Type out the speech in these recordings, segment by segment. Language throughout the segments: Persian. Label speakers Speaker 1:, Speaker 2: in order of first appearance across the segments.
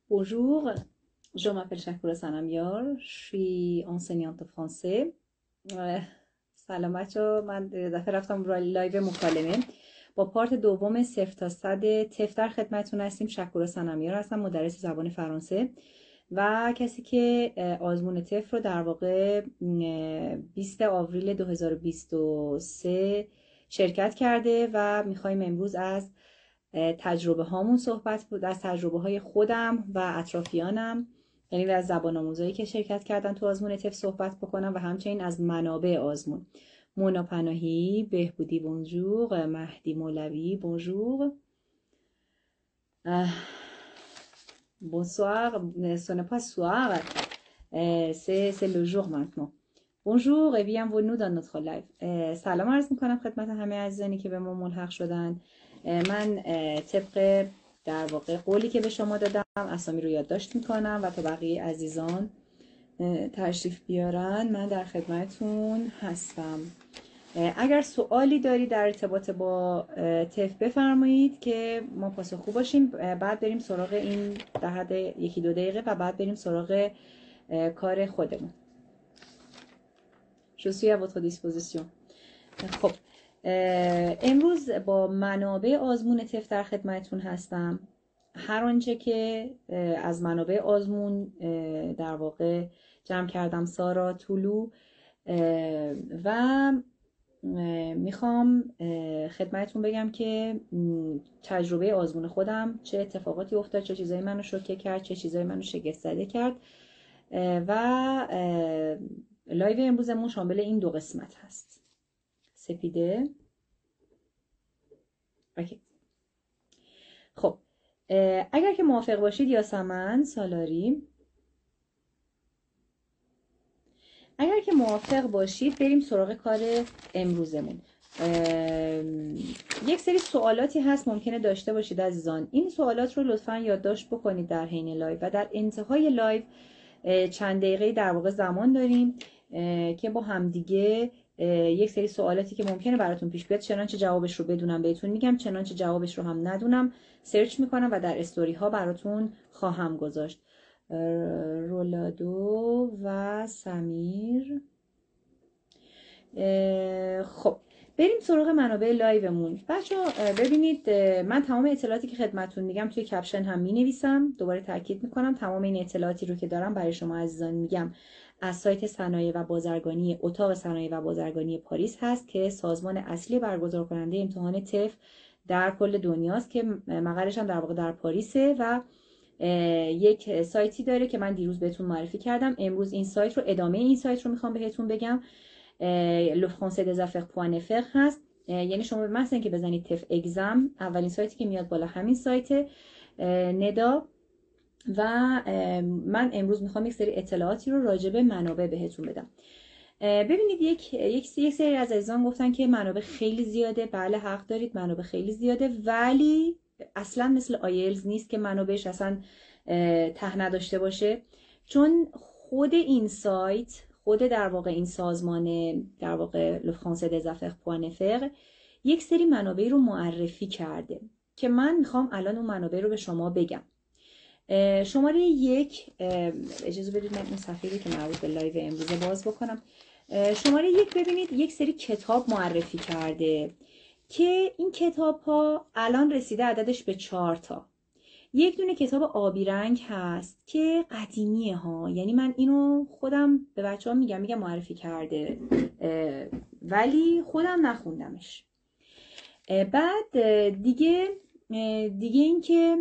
Speaker 1: Bonjour, je m'appelle Shakura Sanamyar, je suis enseignante de français. سلام بچه، من دفعه رفتم روی لایو مکالمه با پارت دوم 0 تا 100 تف در خدمتتون هستیم. شکورا سنمیار هستم، مدرس زبان فرانسه و کسی که آزمون تف رو در واقع 20 آوریل 2023 شرکت کرده و میخوایم امروز از تجربه هامون صحبت بود، از تجربه های خودم و اطرافیانم، یعنی از زبان آموزایی که شرکت کردن تو آزمون تف صحبت بکنم و همچنین از منابع آزمون. مونا پناهی، بهبودی بونجور، مهدی مولوی بونجور. Bonsoir, ce n'est pas soir, c'est le jour maintenant. Bonjour et bienvenue dans notre live. سلام عرض میکنم خدمت همه عزیزانی که به ما ملحق شدن. من طبق در واقع قولی که به شما دادم اسامی رو یادداشت میکنم و تا بقیه عزیزان تشریف بیارن من در خدمتون هستم. اگر سوالی داری در ارتباط با تف بفرمایید که ما پاسخگو باشیم. بعد بریم سراغ این در حد 1-2 دقیقه و بعد بریم سراغ کار خودمون. Je suis à votre disposition. خب امروز با منابع آزمون تف در خدمتتون هستم. هر آنچه که از منابع آزمون در واقع جمع کردم سارا طولو و میخوام خدمتتون بگم که تجربه آزمون خودم چه اتفاقاتی افتاد، چه چیزایی منو شوکه کرد، چه چیزایی منو شگفت زده کرد و لایو امروزمون شامل این 2 قسمت هست. سپیده اوکی. خب اگر که موافق باشید یاسمن سالاری، اگر که موافق باشید بریم سراغ کار امروزمون. یک سری سوالاتی هست ممکنه داشته باشید عزیزان. این سوالات رو لطفاً یادداشت بکنید در حین لایو و در انتهای لایو چند دقیقه در واقع زمان داریم که با همدیگه یک سری سوالاتی که ممکنه براتون پیش بیاد، چنانچه جوابش رو بدونم بهتون میگم، چنانچه جوابش رو هم ندونم سرچ میکنم و در استوری ها براتون خواهم گذاشت. رولادو و سمیر. خب بریم سراغ منابع لایومون. بچه‌ها ببینید من تمام اطلاعاتی که خدمتتون میگم توی کپشن هم مینویسم. دوباره تاکید میکنم تمام این اطلاعاتی رو که دارم برای شما عزیزان میگم از سایت صنایع و بازرگانی اتاق صنایع و بازرگانی پاریس هست که سازمان اصلی برگزار کننده امتحان تف در کل دنیاست که مقرش هم در واقع در پاریسه و یک سایتی داره که من دیروز بهتون معرفی کردم. امروز این سایت رو ادامه این سایت رو میخوام بهتون بگم. lefrancaisdesaffaires.fr هست. یعنی شما به محض اینکه بزنید تف اگزم اولین سایتی که میاد بالا همین سایت ندا و من امروز میخوام یک سری اطلاعاتی رو راجع به منابع بهتون بدم. ببینید یک سری از عزیزان گفتن که منابع خیلی زیاده. بله حق دارید، منابع خیلی زیاده، ولی اصلا مثل آیلز نیست که منابعش اصلا ته نداشته باشه، چون خود این سایت، خود در واقع این سازمان در واقع lefrancaisdesaffaires.fr یک سری منابع رو معرفی کرده که من میخوام الان اون منابع رو به شما بگم. شماره 1 اجازه بدید من این صفحه‌ای که مربوط به لایو امروز باز بکنم. شماره 1 ببینید یک سری کتاب معرفی کرده که این کتاب ها الان رسیده عددش به 4 تا. یک دونه کتاب آبی رنگ هست که قدیمیه ها، یعنی من اینو خودم به بچه ها میگم معرفی کرده ولی خودم نخوندمش. بعد دیگه این که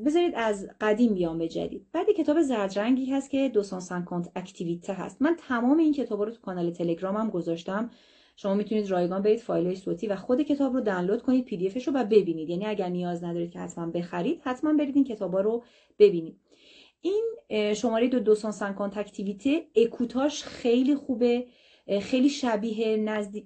Speaker 1: بذارید از قدیم بیام به جدید. بعد کتاب زرد رنگی هست که 250 اکتیویته هست. من تمام این کتابا رو تو کانال تلگرامم گذاشتم. شما میتونید رایگان برید فایل‌های صوتی و خود کتاب رو دانلود کنید، پی دی افش رو و ببینید. یعنی اگر نیاز ندارید که حتما بخرید، حتما برید این کتابا رو ببینید. این شماره 250 اکتیویته اکوتاش خیلی خوبه، خیلی شبیه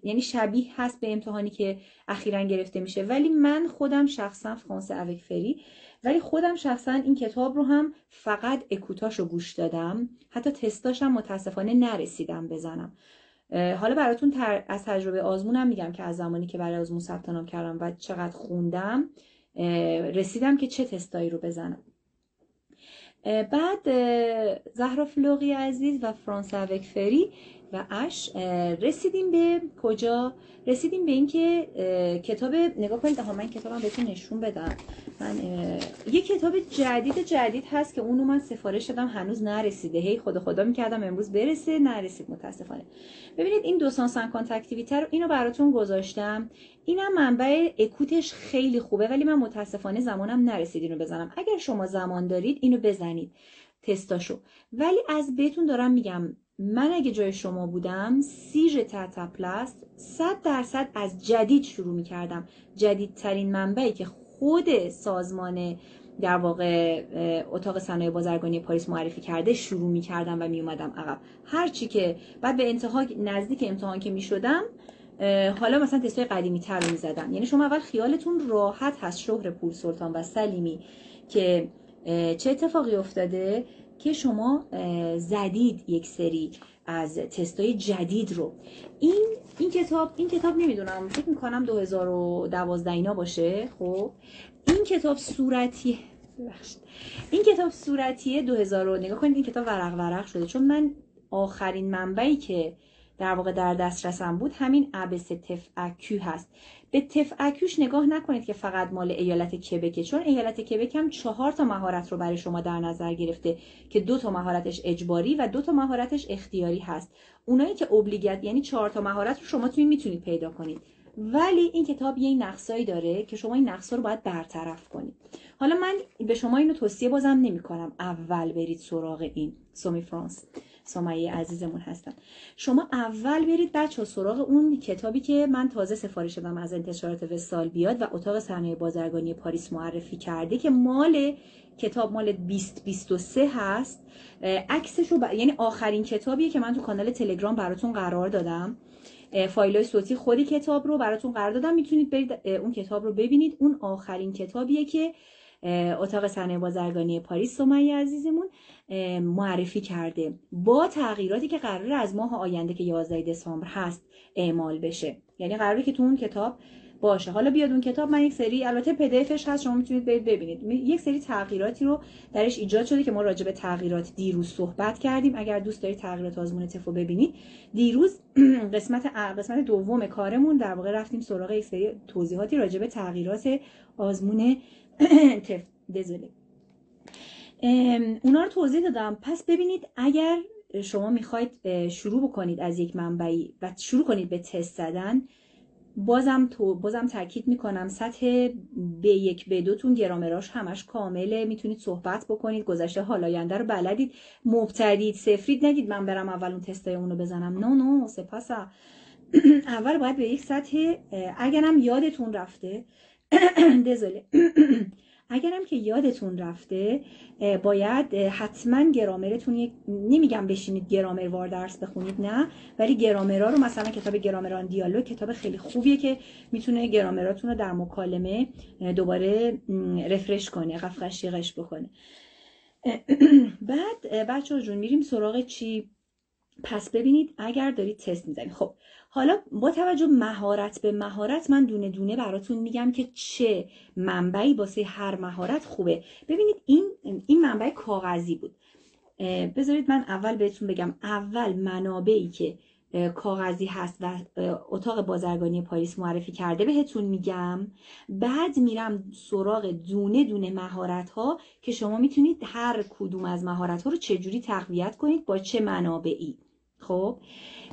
Speaker 1: یعنی شبیه هست به امتحانی که اخیراً گرفته میشه، ولی من خودم شخصا فرانسه اوک فری، ولی خودم شخصا این کتاب رو هم فقط اکوتاش رو گوش دادم، حتی تستاشم متاسفانه نرسیدم بزنم. حالا براتون از تجربه آزمونم میگم که از زمانی که برای آزمون ثبت نام کردم و چقدر خوندم رسیدم که چه تستایی رو بزنم. بعد زهرا فلوقی عزیز و فرانس اوک فری و اش رسیدیم به کجا؟ رسیدیم به این که کتاب، نگاه کنید، من کتابم بهتون نشون بدم. من یه کتاب جدید هست که اونو من سفارش دادم، هنوز نرسیده، هی خدا میکردم امروز برسه، نرسید متاسفانه. ببینید این 250 اکتیویته رو اینو براتون گذاشتم. اینم منبع اکوتش خیلی خوبه، ولی من متاسفانه زمانم نرسید اینو بزنم. اگر شما زمان دارید اینو بزنید تستاشو. ولی از بهتون دارم میگم، من اگه جای شما بودم سیژ تاتا پلاس 100% از جدید شروع میکردم. جدیدترین منبعی که خود سازمان در واقع اتاق صنایع بازرگانی پاریس معرفی کرده شروع میکردم و میومدم عقب. هرچی که بعد به انتها نزدیک امتحان که میشدم، حالا مثلا تستای قدیمی تر رو میزدم. یعنی شما اول خیالتون راحت هست شهر پور سلطان و سلیمی که چه اتفاقی افتاده که شما زدید یک سری از تستای جدید رو. این کتاب نمیدونم، فکر میکنم 2012 اینا باشه. خب این کتاب صورتیه، این کتاب صورتیه 2000. نگاه کنید این کتاب ورق شده، چون من آخرین منبعی که در واقع در دسترسم بود همین ابس تف اکو هست. به تف اکوش نگاه نکنید که فقط مال ایالت کبکه، چون ایالت کبک هم 4 تا مهارت رو برای شما در نظر گرفته که 2 تا مهارتش اجباری و 2 تا مهارتش اختیاری هست. اونایی که اوبلیگات، یعنی 4 تا مهارت رو شما میتونید پیدا کنید، ولی این کتاب یه نقصایی داره که شما این نقصا رو باید برطرف کنید. حالا من به شما اینو توصیه بازم نمی‌کنم اول برید سراغ این سومی فرانس سمیه عزیزمون هستن. شما اول برید بچه سراغ اون کتابی که من تازه سفارش دادم از انتشارات وصال بیاد و اتاق صنایع بازرگانی پاریس معرفی کرده که کتاب مال 2023 هست. عکسشو یعنی آخرین کتابیه که من تو کانال تلگرام براتون قرار دادم. فایلای صوتی خودی کتاب رو براتون قرار دادم، میتونید برید اون کتاب رو ببینید. اون آخرین کتابیه که اتاق صنایع بازرگانی پاریس سمیه عزیزمون معرفی کرده با تغییراتی که قراره از ماه آینده که 11 دسامبر هست اعمال بشه. یعنی قراره که تو اون کتاب باشه. حالا بیاد اون کتاب، من یک سری، البته پدیفش هست، شما میتونید برید ببینید. یک سری تغییراتی رو درش ایجاد شده که ما راجع به تغییرات دیروز صحبت کردیم. اگر دوست دارید تغییرات آزمون تف رو ببینید، دیروز قسمت دوم کارمون در واقع رفتیم سراغ یک سری توضیحاتی راجع به تغییرات آزمون تف. اونا رو توضیح دادم. پس ببینید اگر شما میخواید شروع بکنید از یک منبعی و شروع کنید به تست زدن، بازم تاکید میکنم سطح B1 B2 تون گرامراش همش کامله، میتونید صحبت بکنید، گذشته حال آینده رو بلدید، مبتدید سفرید، نگید من برم اول اون تستای اون رو بزنم. نه سپاسا. اول باید به یک سطح، اگرم یادتون رفته اگرم که یادتون رفته باید حتما گرامرتون، نمیگم بشینید گرامر وار درس بخونید، نه، ولی گرامرها رو، مثلا کتاب گرامران دیالوگ کتاب خیلی خوبیه که میتونه گرامراتون رو در مکالمه دوباره رفرش کنه، قفقشیقش بکنه. بعد بچه‌ها جون میریم سراغ چی؟ پس ببینید اگر دارید تست میزنید، خب حالا با توجه مهارت به مهارت من دونه دونه براتون میگم که چه منبعی واسه هر مهارت خوبه. ببینید این منبع کاغذی بود. بذارید من اول بهتون بگم، اول منابعی که کاغذی هست و اتاق بازرگانی پاریس معرفی کرده بهتون میگم، بعد میرم سراغ دونه دونه مهارت ها که شما میتونید هر کدوم از مهارت ها رو چجوری تقویت کنید با چه منابعی. خب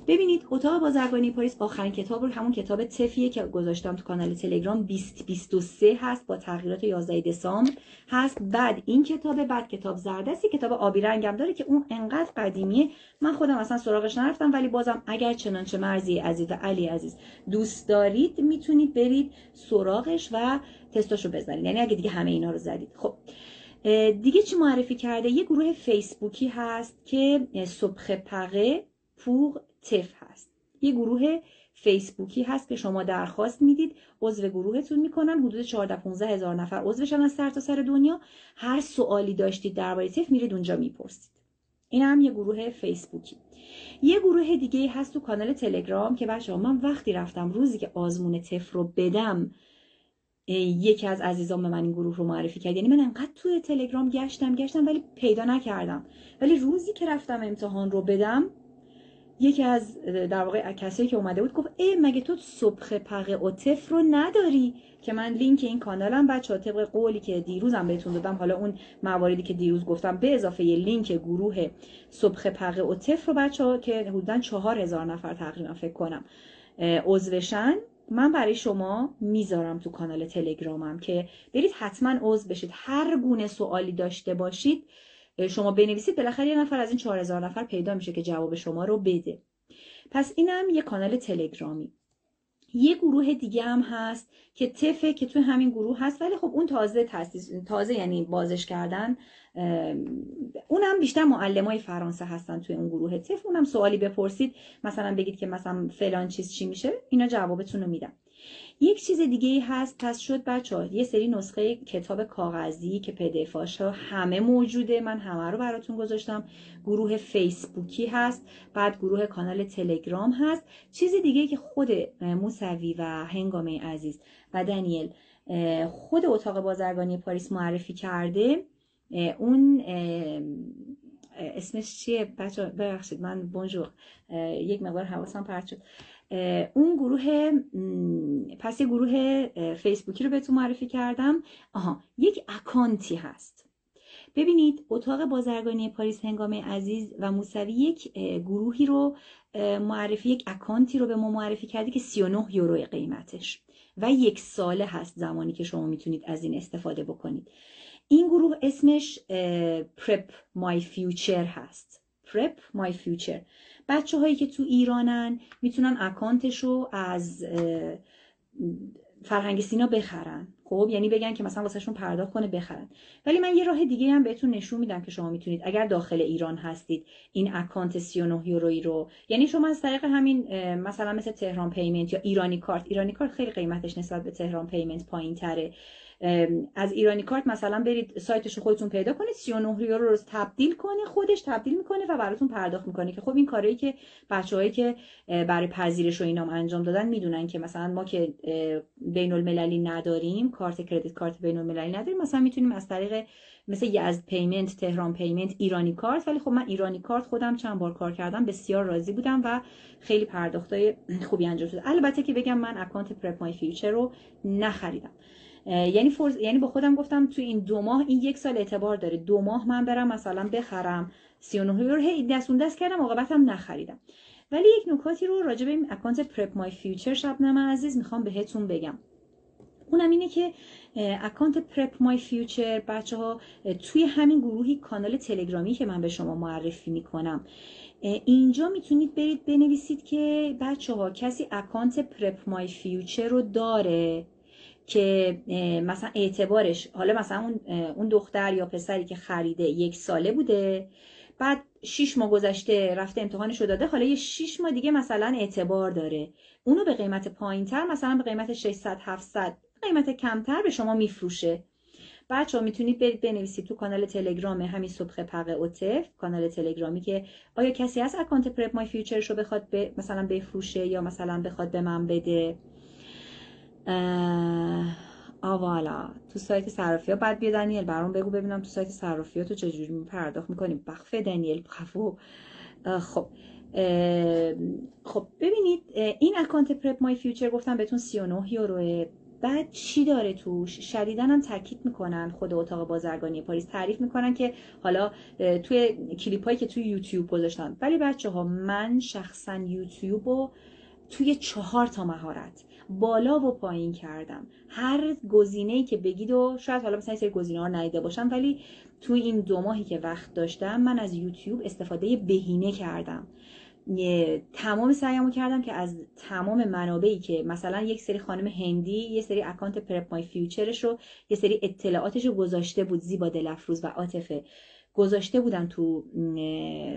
Speaker 1: ببینید اتاق بازرگانی پاریس آخرین کتاب رو، همون کتاب تفیه که گذاشتم تو کانال تلگرام، 2023 هست با تغییرات 11 دسامبر هست. بعد این کتابه، بعد کتاب زردستی، کتاب آبی رنگم داره که اون انقدر قدیمیه من خودم اصلا سراغش نرفتم، ولی بازم اگر چنانچه مرزی عزیز و علی عزیز دوست دارید میتونید برید سراغش و تستاشو بزنید، یعنی اگه دیگه همه اینا رو زدید. خب دیگه چی معرفی کرده؟ یه گروه فیسبوکی هست که صبح پقه پور تف هست. یه گروه فیسبوکی هست که شما درخواست میدید، عضو گروهتون میکنن، حدود 14-15 هزار نفر عضوشن از سرتاسر دنیا. هر سوالی داشتید درباره تف میرید اونجا میپرسید. این هم یه گروه فیسبوکی. یه گروه دیگه هست تو کانال تلگرام که بچه‌ها من وقتی رفتم روزی که آزمون تف رو بدم یکی از عزیزان به من این گروه رو معرفی کرد. یعنی من انقدر توی تلگرام گشتم ولی پیدا نکردم. ولی روزی که رفتم امتحان رو بدم، یکی از در واقع کسایی که اومده بود گفت مگه تو صبح پق عاطف رو نداری؟ که من لینک این کانالم بچه‌ها طبق قولی که دیروزم بهتون دادم، حالا اون مواردی که دیروز گفتم به اضافه یه لینک گروه صبح پق عاطف رو بچه‌ها که حدوداً 4000 نفر تقریبا فکر کنم عضوشن، من برای شما میذارم تو کانال تلگرامم که برید حتما عضو بشید. هر گونه سوالی داشته باشید شما بنویسید، بالاخره یه نفر از این 4000 نفر پیدا میشه که جواب شما رو بده. پس اینم یه کانال تلگرامی. یه گروه دیگه هم هست که تفه که توی همین گروه هست، ولی خب اون تازه یعنی بازش کردن. اونم بیشتر معلمای فرانسه هستن توی اون گروه تف. اونم سوالی بپرسید، مثلا بگید که مثلا فلان چیز چی میشه، اینا جوابتون رو میدن. یک چیز دیگه ای هست، پس شد بچه‌ها یه سری نسخه کتاب کاغذی که پی-دی-اف‌هاش همه موجوده، من همه رو براتون گذاشتم. گروه فیسبوکی هست، بعد گروه کانال تلگرام هست. چیز دیگه که خود موسوی و هنگامه عزیز و دنیل خود اتاق بازرگانی پاریس معرفی کرده، اون اسمش چیه بچه‌ها؟ ببخشید من بونژور یک مقدار حواسم پرت شد. اون گروه، پس یه گروه فیسبوکی رو بهتون معرفی کردم. یک اکانتی هست. ببینید اتاق بازرگانی پاریس هنگامه عزیز و موسوی یک گروهی رو معرفی، یک اکانتی رو به ما معرفی کرده که 39 یورو قیمتش و 1 ساله هست زمانی که شما میتونید از این استفاده بکنید. این گروه اسمش Prep My Future هست. Prep My Future. بچه هایی که تو ایرانن میتونن اکانتش رو از فرهنگ سینا بخرن. خب یعنی بگن که مثلا واسهشون پرداخت کنه بخرن. ولی من یه راه دیگه هم بهتون نشون میدم که شما میتونید اگر داخل ایران هستید این اکانت 39 یورویی رو، یعنی شما از طریق همین مثلا مثل تهران پیمنت یا ایرانی کارت خیلی قیمتش نسبت به تهران پیمنت پایین‌تره. از ایرانی کارت مثلا برید سایتش رو خودتون پیدا کنید، 39 یورو رو تبدیل کنه، خودش تبدیل میکنه و براتون پرداخت میکنه. که خب این کاری که بچه‌هایی که برای پذیرش و اینام انجام دادن میدونن که مثلا ما که بین المللی نداریم، کارت کردیت کارت بین المللی نداریم، مثلا میتونیم از طریق مثل یزد پیمنت، تهران پیمنت، ایرانی کارت. ولی خب من ایرانی کارت خودم چند بار کار کردم، بسیار راضی بودم و خیلی پرداختای خوبی انجام شد. البته که بگم من اکانت پرپ مای فیوچر رو نخریدم. یعنی با خودم گفتم تو این 2 ماه، این 1 سال اعتبار داره، 2 ماه من برم مثلا بخرم 39 یورو، هی دست کردم عاقبتم نخریدم. ولی یک نکاتی رو راجع به این اکانت پرپ مای فیوچر شبنم عزیز میخوام بهتون بگم. اونم اینه که اکانت پرپ مای فیوچر بچه‌ها توی همین گروهی کانال تلگرامی که من به شما معرفی میکنم، اینجا میتونید برید بنویسید که بچه‌ها کسی اکانت پرپ مای فیوچر رو داره که مثلا اعتبارش، حالا مثلا اون دختر یا پسری که خریده 1 ساله بوده، بعد 6 ماه گذشته رفته امتحانش رو داده، حالا یه 6 ماه دیگه مثلا اعتبار داره، اونو به قیمت پایین‌تر، مثلا به قیمت 600 700 قیمت کمتر به شما میفروشه. بچه‌ها میتونید برید بنویسید تو کانال تلگرام همین صبح پق عاطف، کانال تلگرامی، که آیا کسی از اکانت پرپ مای فیوچرش رو بخواد مثلا بفروشه یا مثلا بخواد به من بده. والا تو سایت صرافی ها بعد بیا دنیل برام بگو ببینم تو سایت صرافی ها تو چجوری پرداخت میکنیم. بخفه دنیل بخفو. خب ببینید این اکانت پرپ مای فیوچر گفتم بهتون 39 یوروه. بعد چی داره توش؟ شدیداً هم تاکید میکنن، خود اتاق بازرگانی پاریس تعریف میکنن که حالا توی کلیپ هایی که توی یوتیوب گذاشتن، ولی بچه‌ها من شخصا یوتیوب رو توی 4 تا مهارت بالا و پایین کردم. هر گزینه‌ای که بگید و شاید حالا مثلا سری گزینه‌ها رو ندیده باشم، ولی توی این 2 ماهی که وقت داشتم من از یوتیوب استفاده بهینه کردم. تمام سعیمو کردم که از تمام منابعی که مثلا یک سری خانم هندی یه سری اکانت پرپ مای فیوچرش رو، یه سری اطلاعاتش رو گذاشته بود، زیبا دلفروز و عاطفه گذاشته بودن تو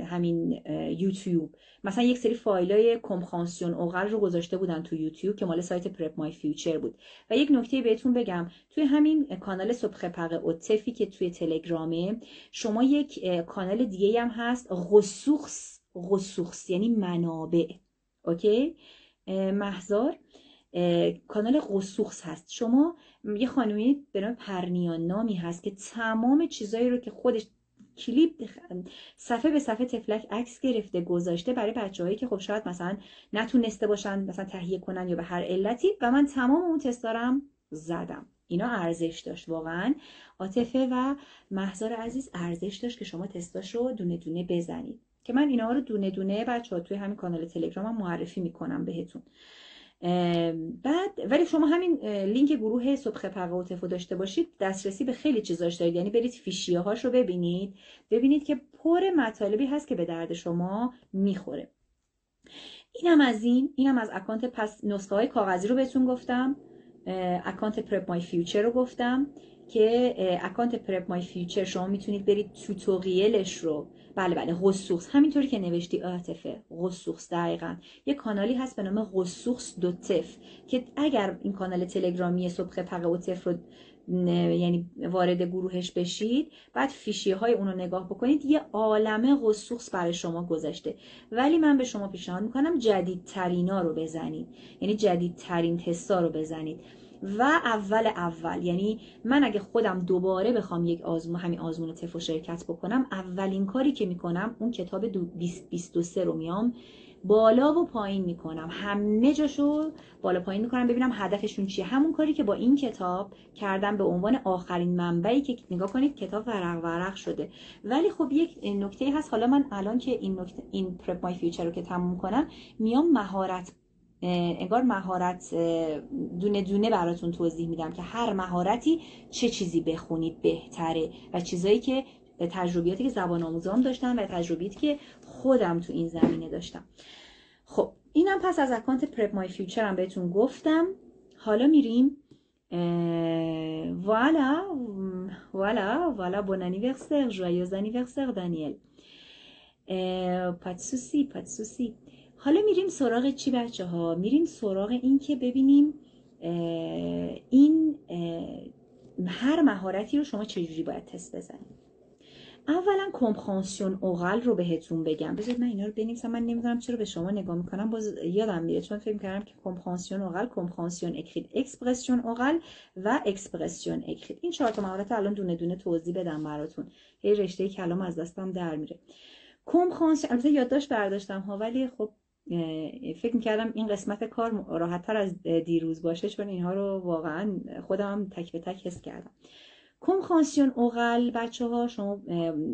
Speaker 1: همین یوتیوب، مثلا یک سری فایلای کمپانسیون اوغل رو گذاشته بودن تو یوتیوب که مال سایت پرپ مای فیوچر بود. و یک نکته بهتون بگم، توی همین کانال صبح پق عاطفی که توی تلگرامه، شما یک کانال دیگه هم هست، غسوخس یعنی منابع. اوکی مهزار، کانال قصوخس هست. شما یه خانومی به نام پرنیان نامی هست که تمام چیزایی رو که خودش کلیپ صفحه به صفحه تفلک عکس گرفته گذاشته برای بچه‌هایی که خب شاید مثلا نتونسته باشن مثلا تهیه کنن یا به هر علتی، و من تمام اون تستارم زدم. اینا ارزش داشت واقعا. عاطفه و مهزار عزیز ارزش داشت که شما تستاش رو دونه دونه بزنید، که من اینا رو دونه دونه بچه‌ها توی همین کانال تلگرامم معرفی میکنم بهتون. بعد ولی شما همین لینک گروه صبح پقه و تفو داشته باشید، دسترسی به خیلی چیزاش دارید. یعنی برید فیشیه هاش رو ببینید که پر مطالبی هست که به درد شما میخوره. اینم از اکانت. پس نسخه های کاغذی رو بهتون گفتم، اکانت پرپ مای فیوچر رو گفتم که اکانت پرپ مای فیوچر شما میتونید برید توتوریالش رو، بله قصوخس، همینطوری که نوشتی عاطفه، قصوخس دقیقاً. یه کانالی هست به نام قصوخس دو تف که اگر این کانال تلگرامی صبح پقه و تف رو یعنی وارد گروهش بشید، بعد فیشیه های اون رو نگاه بکنید، یه عالمه قصوخس برای شما گذاشته. ولی من به شما پیشنهاد میکنم جدیدترینا رو بزنید، یعنی جدیدترین تستا رو بزنید. و اول یعنی من اگه خودم دوباره بخوام یک همین آزمون تفو شرکت بکنم، اولین کاری که میکنم اون کتاب 2023 رو میام بالا و پایین میکنم، همه جاشو بالا پایین میکنم ببینم هدفشون چیه. همون کاری که با این کتاب کردم به عنوان آخرین منبعی که نگاه کنید کتاب ورق شده. ولی خب یک نکته هست، حالا من الان که این پرپ مای فیوچر رو که تموم کنم میام انگار مهارت دونه دونه براتون توضیح میدم که هر مهارتی چه چیزی بخونید بهتره و چیزایی که تجربیاتی که زبان آموزام داشتم و تجربیاتی که خودم تو این زمینه داشتم. خب اینم پس از اکانت پرپ مای فیوچر هم بهتون گفتم. حالا میریم والا بون انیورسر، ژویوز انیورسر دانیل. پاتسوسی. حالا میریم سراغ چی بچه ها؟ میریم سراغ این که ببینیم هر مهارتی رو شما چجوری باید تست بزنید. اولا کمپرانسیون اوغل رو بهتون بگم. بذارید من اینا رو بنویسم، من نمیدونم چرا به شما نگاه میکنم باز یادم میره، چون فکر کردم که کمپرانسیون اوغل، کمپرانسیون اکریت، اکسپرسیون اوغل و اکسپرسیون اکریت. این 4 تا مهارت الان دونه دونه توضیح بدم براتون. یه رشته کلام از دستم در میره. کمپرانسیون البته یادداشت برداشتم ها، ولی خب فکر میکردم این قسمت کار راحت تر از دیروز باشه، چون اینها رو واقعا خودم تک به تک حس کردم. کمپرانسیون اوغل بچه‌ها، شما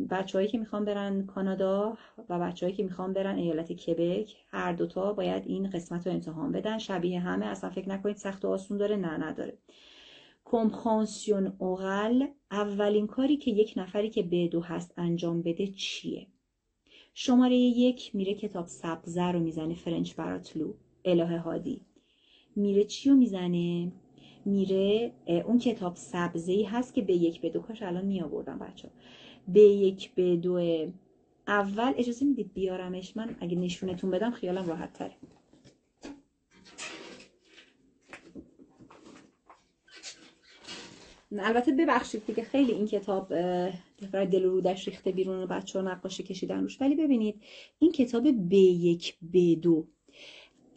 Speaker 1: بچه‌هایی که میخوان برن کانادا و بچه‌هایی که میخوان برن ایالت کبک، هر دوتا باید این قسمت رو امتحان بدن. شبیه همه، اصلا فکر نکنید سخت و آسون داره، نه نداره. کمپرانسیون اوغل اولین کاری که یک نفری که B2 هست انجام بده چیه؟ شماره 1 میره کتاب سبزه رو میزنه، فرنچ براتلو، الهه هادی. میره چی رو میزنه؟ میره اون کتاب سبزه‌ای هست که B1 B2، کاش الان میآوردم بچه ها. B1 B2 اول اجازه میدید بیارمش، من اگه نشونتون بدم خیالم راحت تره. البته ببخشید دیگه خیلی این کتاب برای دل و رودش ریخته بیرون و بچه‌ها نقاشی کشیدن روش، ولی ببینید این کتاب B1 B2،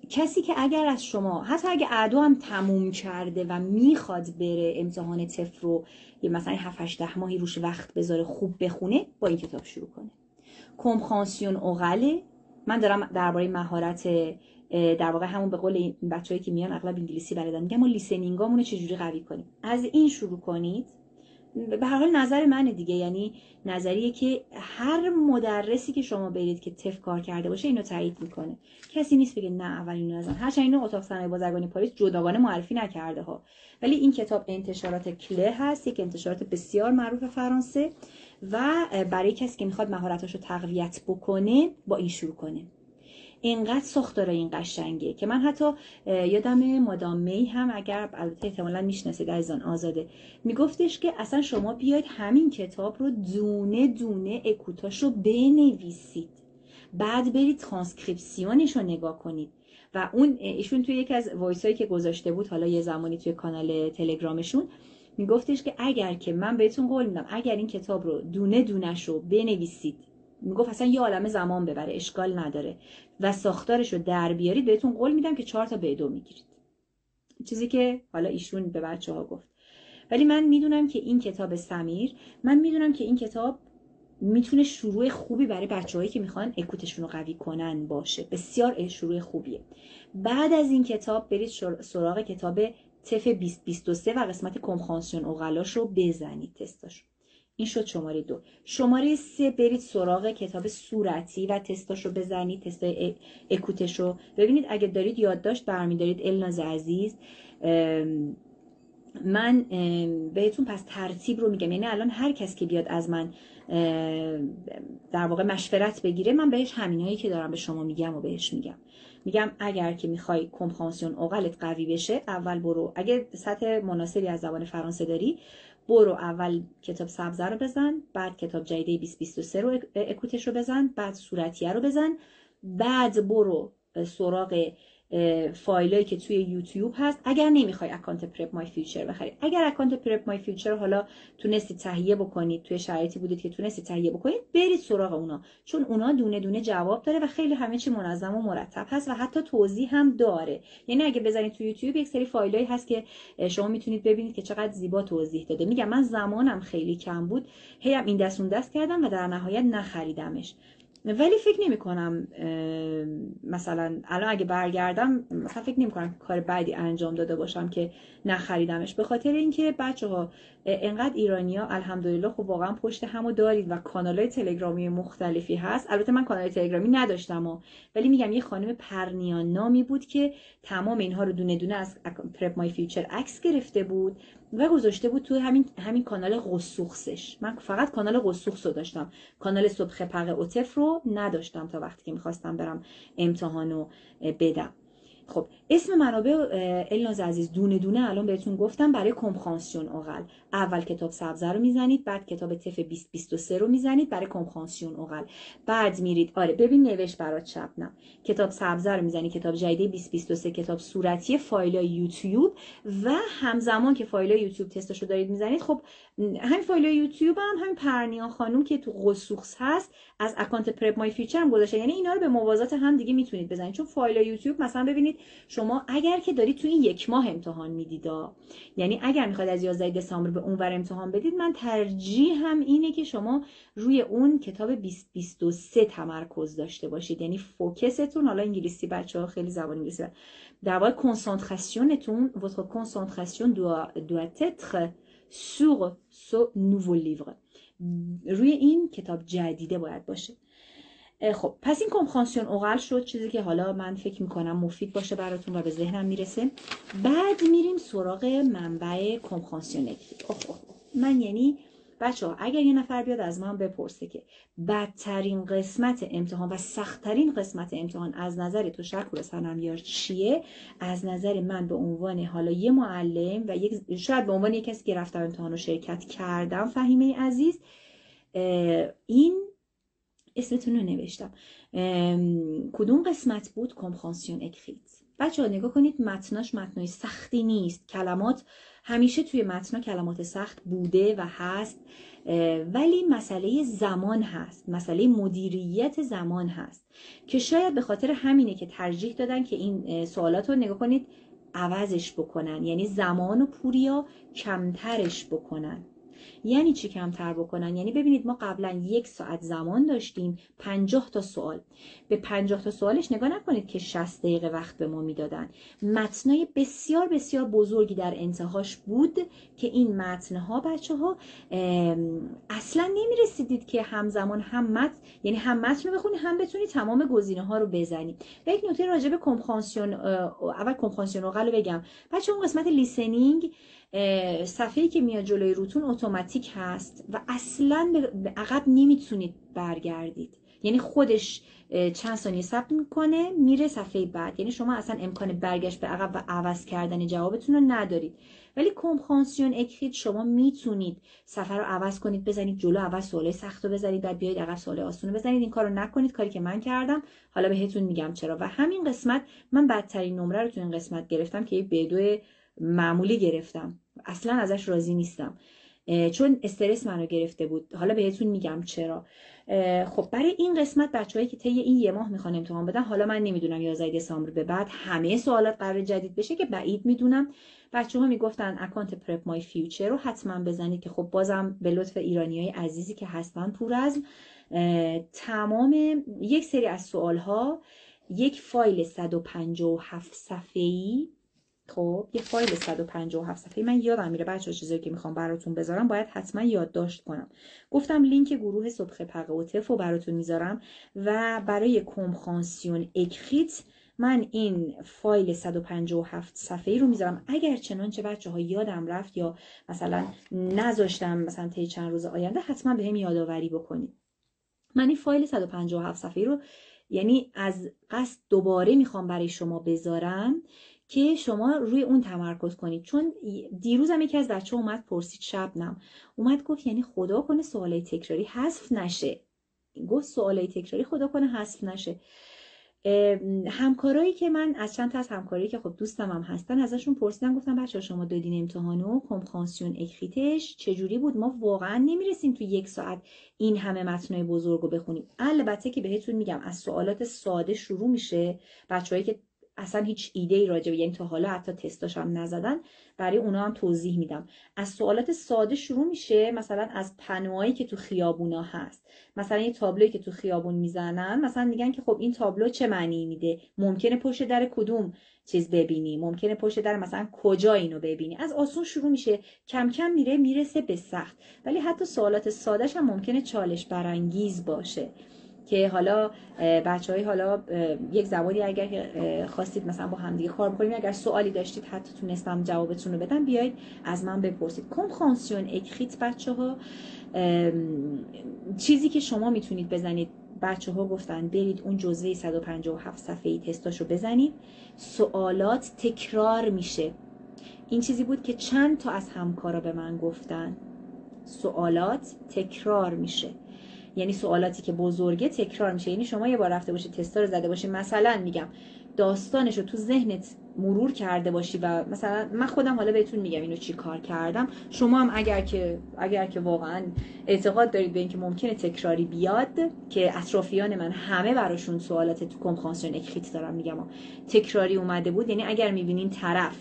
Speaker 1: کسی که اگر از شما حتی اگه اعدو هم تموم کرده و میخواد بره امتحان تف رو یه مثلا 7-8 ماهی روش وقت بذاره خوب بخونه، با این کتاب شروع کنه. کمپرانسیون اوغله. من دارم درباره مهارت در واقع همون به قول بچه‌ای که میان اغلب انگلیسی بلدن میگم ما لیسنینگامون رو چجوری قوی کنیم. از این شروع کنید. به هر حال نظر منه دیگه، یعنی نظریه که هر مدرسی که شما برید که تف کار کرده باشه اینو تایید میکنه. کسی نیست بگه نه اول اینو نزن. هرچند اینو اتاق صنایع بازرگانی پاریس جداگانه معرفی نکرده ها، ولی این کتاب انتشارات کله هست، یک انتشارات بسیار معروف فرانسه، و برای کسی که میخواد مهارتاشو تقویت بکنه با این شروع کنه. اینقدر ساختاره این قشنگه که من حتی یادم مادام می هم، اگر البته احتمالاً میشناسید عزیزان، آزاده، میگفتش که اصلا شما بیاید همین کتاب رو دونه دونه اکوتاشو بنویسید، بعد برید ترانسکریپسیونش رو نگاه کنید. و اون ایشون توی یکی از وایسایی که گذاشته بود حالا یه زمانی توی کانال تلگرامشون میگفتش که اگر که من بهتون قول میدم اگر این کتاب رو دونه دونش رو بنویسید، میگفت اصلا یه عالمه زمان ببره اشکال نداره، و ساختارش رو در بیارید، بهتون قول میدم که 4 تا B2 میگیرید. چیزی که حالا ایشون به بچه‌ها گفت. ولی من میدونم که این کتاب سمیر، من میدونم که این کتاب میتونه شروع خوبی برای بچه‌هایی که میخوان اکوتشون رو قوی کنن باشه. بسیار شروع خوبیه. بعد از این کتاب برید سراغ کتاب تف 2023 و قسمت کمپرهانسیون اوغلاش رو بزنید، تستاشو. این شد شماره 2. شماره 3 برید سراغ کتاب صورتی و تستاشو بزنید، تست اکوتشو ببینید. اگه دارید یادداشت برمی‌دارید الناز عزیز، من بهتون پس ترتیب رو میگم. یعنی الان هر کس که بیاد از من در واقع مشورت بگیره، من بهش همینایی که دارم به شما میگم و بهش میگم اگر که میخوای کمپرهانسیون اوغلت قوی بشه، اول برو، اگه سطح مناسبی از زبان فرانسه داری، برو اول کتاب سبزه رو بزن، بعد کتاب جدید 2023 رو اکوتش رو بزن، بعد صورتیه رو بزن، بعد برو سراغ فایلایی که توی یوتیوب هست. اگر نمیخوای اکانت پرپ مای فیوچر بخری، اگر اکانت پرپ مای فیوچر حالا تونستی تهیه بکنید، توی شرایطی بودید که تونستی تهیه بکنید، برید سراغ اونا، چون اونا دونه دونه جواب داره و خیلی همه چی منظم و مرتب هست و حتی توضیح هم داره. یعنی اگه بزنید توی یوتیوب یک سری فایلایی هست که شما میتونید ببینید که چقدر زیبا توضیح داده. میگم من زمانم خیلی کم بود، هی این دست اون دست کردم و در نهایت نخریدمش. ولی فکر نمی کنم مثلا الان اگه برگردم مثلا فکر نمی کنم کار بعدی انجام داده باشم که نخریدمش، به خاطر اینکه بچه‌ها انقدر ایرانی‌ها الحمدلله خب واقعا پشت همو دارید و کانال‌های تلگرامی مختلفی هست. البته من کانال تلگرامی نداشتم ولی میگم یه خانم پرنیان نامی بود که تمام اینها رو دونه دونه از پرپ مای فیوچر عکس گرفته بود و گذاشته بود تو همین کانال قصوخسش. من فقط کانال قصوخس رو داشتم، کانال صبح پق اوتف رو نداشتم تا وقتی که میخواستم برم امتحانو بدم. خب اسم منابع الناز عزیز دونه دونه الان بهتون گفتم. برای کمپرهانسیون اوغل اول کتاب سبزه رو میزنید، بعد کتاب تف 2023 رو میزنید برای کمپرهانسیون اوغل. بعد میرید ببین نوشت برات شبنم، کتاب سبزه رو میزنید، کتاب جدید 2023، کتاب صورتی، فایلای یوتیوب و همزمان که فایلای یوتیوب تستاشو دارید میزنید، خب همین فایلای یوتیوب هم همین پرنیان خانم که تو قصوخس هست از اکانت پرپ مای فیوچر هم گذاشته. یعنی اینا رو به موازات هم دیگه میتونید بزنید، چون فایلای یوتیوب مثلا ببینید شما اگر که دارید تو این یک ماه امتحان میدید، یعنی اگر میخواید از 11 دسامبر به اونور امتحان بدید، من ترجیحم اینه که شما روی اون کتاب 2023 تمرکز داشته باشید. یعنی فوکستون، حالا انگلیسی بچه‌ها خیلی زبان انگلیسی در واقع کنسانتراسیونتون، votre concentration doit être sur ce nouveau livre، روی این کتاب جدیده باید باشه. خب پس این کمپرهانسیون اوغل شد، چیزی که حالا من فکر میکنم مفید باشه براتون و به ذهنم میرسه. بعد میریم سراغ منبع کمپرهانسیون اکتیو. من یعنی بچه‌ها اگر یه نفر بیاد از من بپرسه که بدترین قسمت امتحان و سخت‌ترین قسمت امتحان از نظر تو شکر سنمیار چیه، از نظر من به عنوان حالا یه معلم و شاید به عنوان یک کسی که رفتم امتحان رو شرکت کردم، فهیمه عزیز، این اسمتون رو نوشتم، کدوم قسمت بود؟ کمپرهانسیون اکریت. بچه‌ها نگاه کنید، متناش متنای سختی نیست، کلمات همیشه توی متنا کلمات سخت بوده و هست، ولی مسئله زمان هست، مسئله مدیریت زمان هست که شاید به خاطر همینه که ترجیح دادن که این سوالات رو نگاه کنید عوضش بکنن، یعنی زمان و پوریا کمترش بکنن. یعنی چی کمتر بکنن؟ یعنی ببینید ما قبلا 1 ساعت زمان داشتیم، 50 تا سوال. به 50 تا سوالش نگاه نکنید که 60 دقیقه وقت به ما میدادن. متنای بسیار بسیار بزرگی در انتهاش بود که این متنها بچه‌ها اصلا نمیرسیدید که همزمان هم متن، یعنی هم متن رو بخونید هم بتونید تمام گزینه‌ها رو بزنید. و یک نکته راجع به کمپرهانسیون، اول کمپرهانسیون اوغل رو بگم. بچه‌ها اون قسمت لیسنینگ صفحه‌ای که میاد جلوی روتون اتوماتیک هست و اصلا به عقب نمیتونید برگردید، یعنی خودش چند ثانیه ثبت میکنه میره صفحه بعد، یعنی شما اصلا امکان برگشت به عقب و عوض کردن جوابتون رو ندارید. ولی کمپرهانسیون اکریت شما میتونید صفحه رو عوض کنید، بزنید جلو، اول سوال سخت رو بزنید، بعد بیاید عقب سوال آسون رو بزنید. این کارو نکنید، کاری که من کردم، حالا بهتون میگم چرا. و همین قسمت من بدترین نمره رو تو این قسمت گرفتم که یک B2 معمولی گرفتم، اصلا ازش راضی نیستم. چون استرس منو گرفته بود. حالا بهتون میگم چرا. خب برای این قسمت بچه‌هایی که طی این یه ماه میخوان امتحان بدن، حالا من نمیدونم 11 دسامبر به بعد همه سوالات قرار جدید بشه که بعید میدونم. بچه‌ها میگفتن اکانت پرپ مای فیوچر رو حتما بزنید که خب بازم به لطف ایرانیای عزیزی که هستن پورعزم، تمام یک سری از سوال‌ها یک فایل 157 صفحه‌ای، خب یه فایل 157 صفحه‌ای، من یادم میره بچه‌ها چیزایی که میخوام براتون بذارم باید حتما یادداشت کنم. گفتم لینک گروه صبح پقه و تف رو براتون میذارم و برای کمپرهانسیون اکریت من این فایل 157 صفحه‌ای رو میذارم. اگر چنانچه بچه‌ها یادم رفت یا مثلا نذاشتم مثلا طی چند روز آینده، حتما بهم یادآوری بکنید. من این فایل 157 صفحه‌ای رو یعنی از قصد دوباره میخوام برای شما بذارم که شما روی اون تمرکز کنید. چون دیروزم یکی از بچه‌ها اومد پرسید، شبنم اومد گفت یعنی خدا کنه سوالای تکراری حذف نشه. گفت سوالای تکراری خدا کنه حذف نشه. همکارایی که من از چند تا از همکارایی که خب دوستم هم هستن ازشون پرسیدم، گفتم بچه‌ها شما دادین امتحانو کمپرهانسیون اکریتش چجوری بود؟ ما واقعا نمیرسیم تو یک ساعت این همه متنای بزرگ رو بخونیم. البته که بهتون میگم از سوالات ساده شروع میشه. بچه‌هایی که اصلا هیچ ایده ای راجع به، یعنی تا حالا حتی تستاش هم نزدن، برای اونا هم توضیح میدم. از سوالات ساده شروع میشه، مثلا از پنوهایی که تو خیابونا هست، مثلا یه تابلویی که تو خیابون میزنن، مثلا میگن که خب این تابلو چه معنی میده، ممکنه پشت در کدوم چیز ببینی، ممکنه پشت در مثلا کجا اینو ببینی. از آسون شروع میشه، کم کم میرسه به سخت. ولی حتی سوالات سادهش هم ممکنه چالش برانگیز باشه که حالا بچه‌های حالا یک زمانی اگر خواستید مثلا با همدیگه کار بکنیم، اگر سوالی داشتید حتی تونستم جوابتون رو بدم، بیایید از من بپرسید. کمپرهانسیون اکریت بچه‌ها چیزی که شما میتونید بزنید، بچه‌ها گفتن برید اون جزوه 157 صفحه‌ای تستاشو بزنید، سوالات تکرار میشه. این چیزی بود که چند تا از همکارا به من گفتن، سوالات تکرار میشه. یعنی سوالاتی که بزرگه تکرار میشه. یعنی شما یه بار رفته باشی تستا رو زده باشی، مثلا میگم داستانش رو تو ذهنت مرور کرده باشی و مثلا من خودم حالا بهتون میگم اینو چی کار کردم، شما هم اگر که واقعا اعتقاد دارید به اینکه ممکنه تکراری بیاد، که اطرافیان من همه براشون سوالات تو کمپرهانسیون اکریت دارم میگم تکراری اومده بود، یعنی اگر میبینین طرف،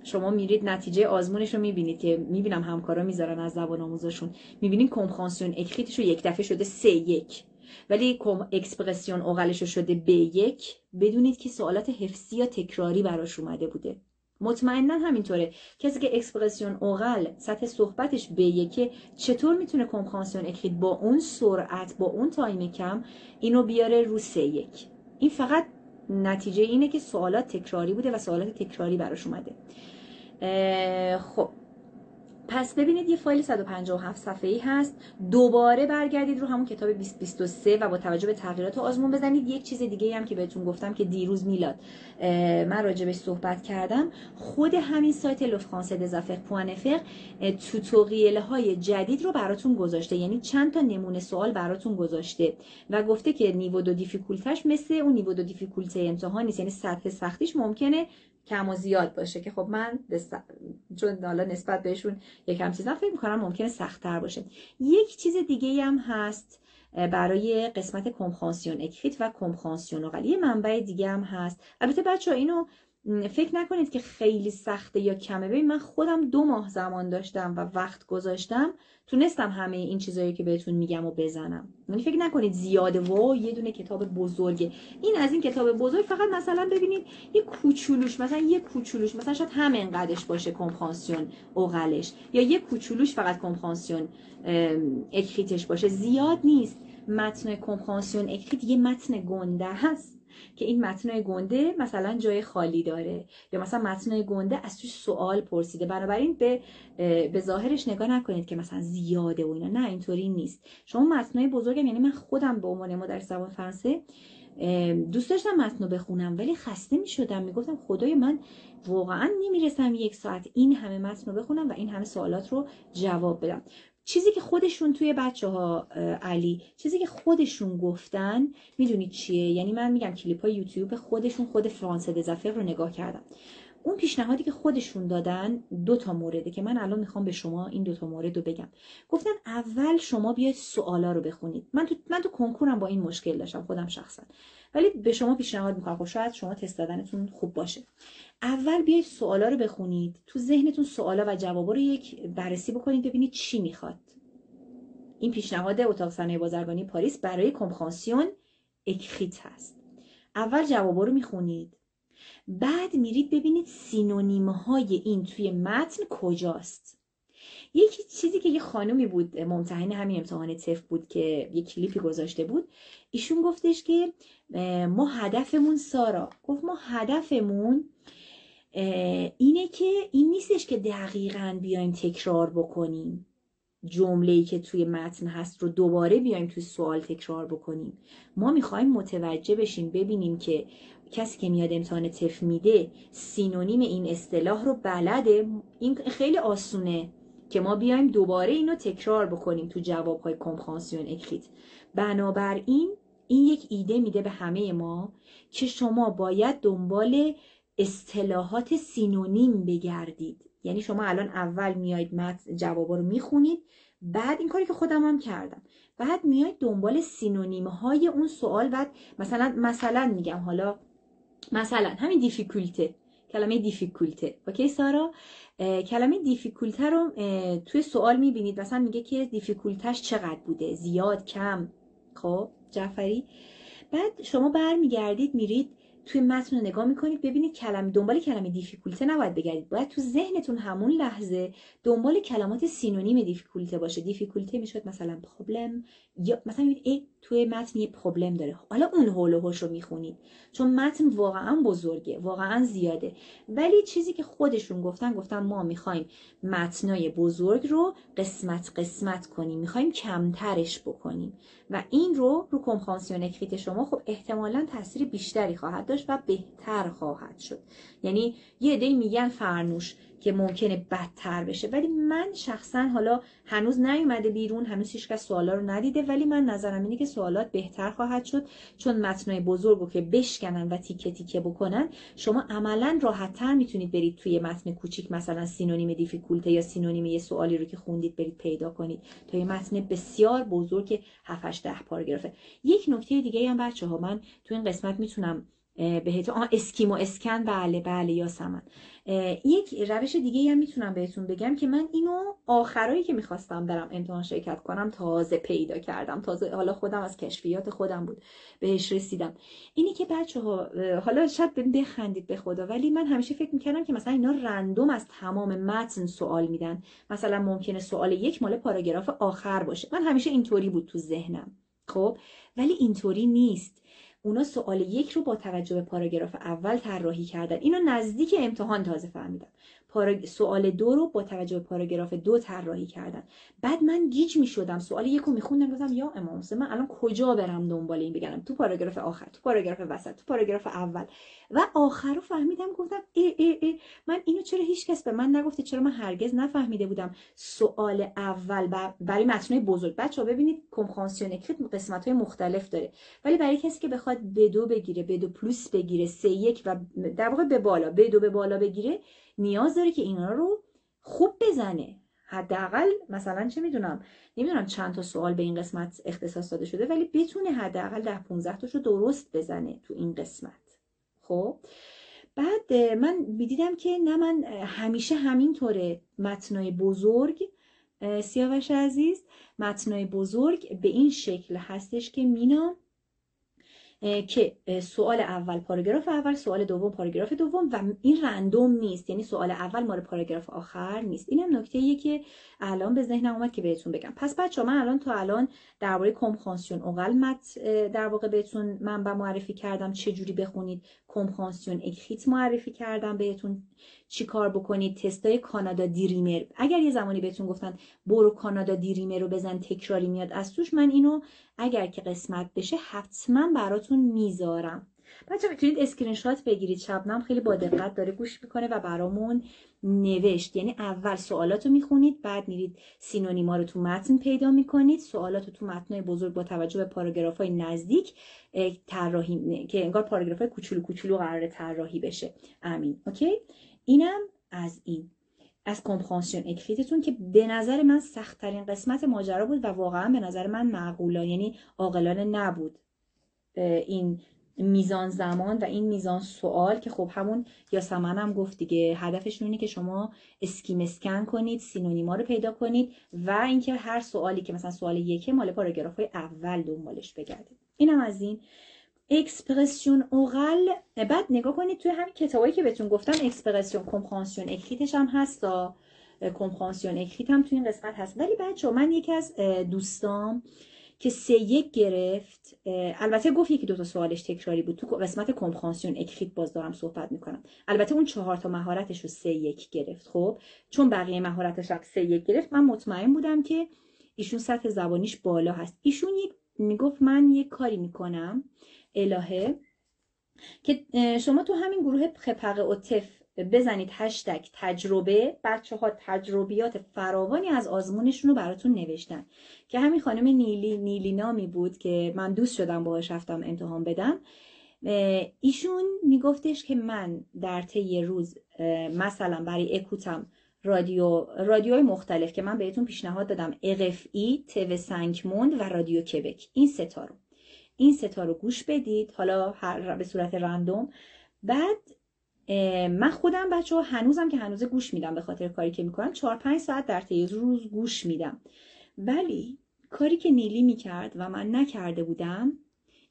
Speaker 1: شما میرید نتیجه آزمونش رو میبینید که میبینم همکارا میذارن از زبان آموزشون، میبینین کمپرهانسیون اکریتش رو یک دفعه شده 3-1 ولی اکسپرسیون اوغلش رو شده B1، بدونید که سوالات حفظی یا تکراری براش اومده بوده. مطمئنا همینطوره. کسی که اکسپرسیون اوغل سطح صحبتش B1 چطور میتونه کمپرهانسیون اکریت با اون سرعت، با اون تایم کم اینو بیاره رو 3-1؟ این فقط نتیجه اینه که سوالات تکراری بوده و سوالات تکراری براش اومده. خب پس ببینید یه فایل 157 صفحه‌ای هست، دوباره برگردید رو همون کتاب 2023 و با توجه به تغییرات آزمون بزنید. یک چیز دیگه هم که بهتون گفتم که دیروز میلاد من راجبش صحبت کردم، خود همین سایت لوفرانسه دزافر پوانفر توتوریال های جدید رو براتون گذاشته، یعنی چند تا نمونه سوال براتون گذاشته و گفته که نیو دو دیفیکولتش مثل اون نیو دو دیفیکولته امتحان نیست، یعنی سطح سختیش ممکنه کم و زیاد باشه که خب من چون حالا نسبت بهشون یکم چیزا فکر می‌کنم ممکنه سخت‌تر باشه. یک چیز دیگه هم هست برای قسمت کمپرهانسیون اکریت و کمپرهانسیون اوغل، یه منبع دیگه هم هست. البته بچه‌ها اینو فکر نکنید که خیلی سخته یا کمه. ببین من خودم 2 ماه زمان داشتم و وقت گذاشتم، تونستم همه این چیزایی که بهتون میگم و بزنم. یعنی فکر نکنید زیاده و یه دونه کتاب بزرگه. این از این کتاب بزرگ فقط مثلا ببینید یه کوچولوش، مثلا شاید همین قدش باشه کمپرهانسیون اوغلش، یا یه کوچولوش فقط کمپرهانسیون اکریتش باشه، زیاد نیست. متن کمپرهانسیون اکریت یه متن گنده هست که این متنای گنده مثلا جای خالی داره، یا مثلا متنای گنده از توش سوال پرسیده، بنابراین به ظاهرش نگاه نکنید که مثلا زیاده و اینا، نه اینطوری نیست. شما متنای بزرگم، یعنی من خودم به عنوان مدرس زبان فرانسه دوست داشتم متن بخونم ولی خسته میشدم، میگفتم خدای من واقعا نمیرسم 1 ساعت این همه متن رو بخونم و این همه سوالات رو جواب بدم. چیزی که خودشون توی بچه‌ها علی، چیزی که خودشون گفتن میدونید چیه؟ یعنی من میگم کلیپ های یوتیوب خودشون، خود فرانسه دزافر رو نگاه کردم، اون پیشنهادی که خودشون دادن 2 مورده که من الان میخوام به شما این 2 مورد رو بگم. گفتن اول شما بیاید سوالا رو بخونید. من تو کنکورم با این مشکل داشتم خودم شخصا، ولی به شما پیشنهاد میکنم، خب شاید شما تست دادنتون خوب باشه. اول بیاید سوالا رو بخونید، تو ذهنتون سوالا و جوابا رو یک بررسی بکنید، ببینید چی میخواد. این پیشنهاد اتاق صنایع بازرگانی پاریس برای کمپانسیون اکریت هست. اول جوابا رو میخونید، بعد میرید ببینید سینونیم های این توی متن کجاست. یکی چیزی که یه خانومی بود ممتحن همین امتحان تف بود که یه کلیپی گذاشته بود، ایشون گفتش که ما هدفمون، سارا گفت ما هدفمون اینه که این نیستش که دقیقاً بیایم تکرار بکنیم جمله‌ای که توی متن هست رو دوباره بیایم توی سوال تکرار بکنیم. ما میخوایم متوجه بشیم، ببینیم که کسی که میاد امتحان تف میده سینونیم این اصطلاح رو بلده. این خیلی آسونه که ما بیایم دوباره اینو تکرار بکنیم تو جوابهای کمپانسیون اکریت. بنابراین این یک ایده میده به همه ما که شما باید دنبال اصطلاحات سینونیم بگردید. یعنی شما الان اول میایید جوابا رو میخونید، بعد این کاری که خودم هم کردم، بعد میایید دنبال سینونیم های اون سوال. بعد مثلا میگم حالا مثلا همین دیفیکولته، کلمه دیفیکولته، اوکی سارا؟ کلمه دیفیکولته رو توی سوال میبینید، مثلا میگه که دیفیکولتش چقدر بوده، زیاد، کم. خب جعفری، بعد شما برمیگردید میرید توی متن رو نگاه میکنید، ببینید دنبال کلمه دیفیکولته نباید بگردید، باید تو ذهنتون همون لحظه دنبال کلمات سینونیم دیفیکولته باشه. دیفیکولته میشد مثلا پروبلم، یا مثلا میبینید توی متن یه پروبلم داره، حالا اون هول و هوش رو میخونید چون متن واقعا بزرگه، واقعا زیاده. ولی چیزی که خودشون گفتن ما میخوایم متنای بزرگ رو قسمت قسمت کنیم، میخوایم کمترش بکنیم و این رو کمپانسیون اکریت شما خب احتمالاً تاثیر بیشتری خواهد داشت و بهتر خواهد شد. یعنی یه عده‌ای میگن فرنوش که ممکنه بدتر بشه، ولی من شخصا، حالا هنوز نیومده بیرون، هنوز هیچکس سوالا رو ندیده، ولی من نظرم اینه که سوالات بهتر خواهد شد، چون متنای بزرگو که بشکنن و تیکه تیکه بکنن، شما عملاً راحت‌تر میتونید برید توی متن کوچیک مثلا سینونیم دیفیکولته یا سینونیم یه سوالی رو که خوندید برید پیدا کنید، تا یه متن بسیار بزرگ 7-8-10 پاراگرافه. یک نکته دیگه هم بچه‌ها، من تو این قسمت میتونم بهتون اسکیم و اسکن، بله یاسمن، یک روش دیگه هم میتونم بهتون بگم که من اینو آخرایی که میخواستم برم امتحان شرکت کنم تازه پیدا کردم، تازه حالا خودم از کشفیات خودم بود بهش رسیدم. اینی که بچه‌ها حالا شاید بخندید به خدا، ولی من همیشه فکر میکردم که مثلا اینا رندوم از تمام متن سوال میدن، مثلا ممکنه سوال 1 مال پاراگراف آخر باشه، من همیشه اینطوری بود تو ذهنم. خب ولی اینطوری نیست، اونا سوال 1 رو با توجه به پاراگراف اول طراحی کردن. اینو نزدیک امتحان تازه فهمیدم. سوال 2 رو با توجه به پاراگراف 2 طراحی کردن. بعد من گیج میشدم، سوال 1 رو میخوندم گفتم یا امام حسین، من الان کجا برم دنبال این بگردم؟ تو پاراگراف آخر، تو پاراگراف وسط، تو پاراگراف اول، و آخر رو فهمیدم، گفتم من اینو چرا هیچکس به من نگفته، چرا من هرگز نفهمیده بودم. سوال اول برای متنای بزرگ، بچه‌ها ببینید کمپانسیون اکریت قسمت‌های مختلف داره، ولی برای کسی که بخواد B2 بگیره، B2 پلوس بگیره، C1 و در واقع به بالا، B2 به بالا بگیره، نیاز داره که اینا رو خوب بزنه. حداقل مثلا چه نمیدونم چند تا سوال به این قسمت اختصاص داده شده، ولی بتونه حداقل 10-15 تاشو درست بزنه تو این قسمت. خب بعد من میدیدم که نه، من همیشه همینطوره. متنای بزرگ، سیاوش عزیز، متنای بزرگ به این شکل هستش که مینا که سوال اول پاراگراف اول، سوال دوم پاراگراف دوم، و این رندوم نیست، یعنی سوال اول مال پاراگراف آخر نیست. اینم نکته‌ایه که الان به ذهنم اومد که بهتون بگم. پس بچه‌ها من الان درباره کمپانسیون اوغل در واقع بهتون منبع معرفی کردم، چه جوری بخونید، کمپانسیون اکریت معرفی کردم بهتون چی کار بکنید، تستای کانادا دیریمر، اگر یه زمانی بهتون گفتن برو کانادا دیریمر رو بزن تکراری میاد از توش، من اینو اگر که قسمت بشه حتما براتون میذارم. بچه میتونید اسکرین شات بگیرید، شبنم خیلی با دقت داره گوش میکنه و برامون نوشت. یعنی اول سوالاتو میخونید، بعد میرید سینونیما رو تو متن پیدا میکنید، سوالاتو تو متنای بزرگ با توجه به پاراگرافای نزدیک طراحی که انگار پاراگرافای کوچولو کوچولو قراره طراحی بشه. امین. اوکی، اینم از این، از کمپرانسیون اکریتتون که به نظر من سخت ترین قسمت ماجرا بود و واقعا به نظر من معقولانه یعنی عاقلانه نبود این میزان زمان و این میزان سوال که خب همون یاسمن هم گفت دیگه هدفشون اینه که شما اسکیم اسکن کنید، سینونیما رو پیدا کنید و اینکه هر سوالی که مثلا سوال یکه مال پاراگراف‌های اول دنبالش بگردید. اینم از این. اکسپرسیون اورال، بعد نگاه کنید توی همین کتابایی که بهتون گفتم اکسپرسیون کمپرانسیون اکریتش هم هست، کمپرانسیون اکریت هم توی این قسمت هست. ولی بچه‌ها من یکی از دوستام که 3-1 گرفت، البته گفت یکی 2 تا سوالش تکراری بود، تو قسمت کمپرانسیون اکریت باز دارم صحبت میکنم. البته اون 4 تا مهارتش رو 3-1 گرفت. خب چون بقیه مهارتش هم 3-1 گرفت، من مطمئن بودم که ایشون سطح زبانیش بالا هست. ایشون میگفت من یک کاری میکنم الهه که شما تو همین گروه خپقه و تف بزنید هشتگ تجربه، بچه ها تجربیات فراوانی از آزمونشون رو براتون نوشتن که همین خانم نیلی نامی بود که من دوست شدم باهاش رفتم امتحان بدم. ایشون میگفتش که من در طی روز مثلا برای اکوتم رادیوهای مختلف که من بهتون پیشنهاد دادم، RFI، تو سنکموند و رادیو کبک، این ستا رو گوش بدید، حالا به صورت رندوم. بعد من خودم بچه‌ها هنوزم که هنوز گوش میدم به خاطر کاری که میکنم، 4-5 ساعت در طی روز گوش میدم. ولی کاری که نیلی میکرد و من نکرده بودم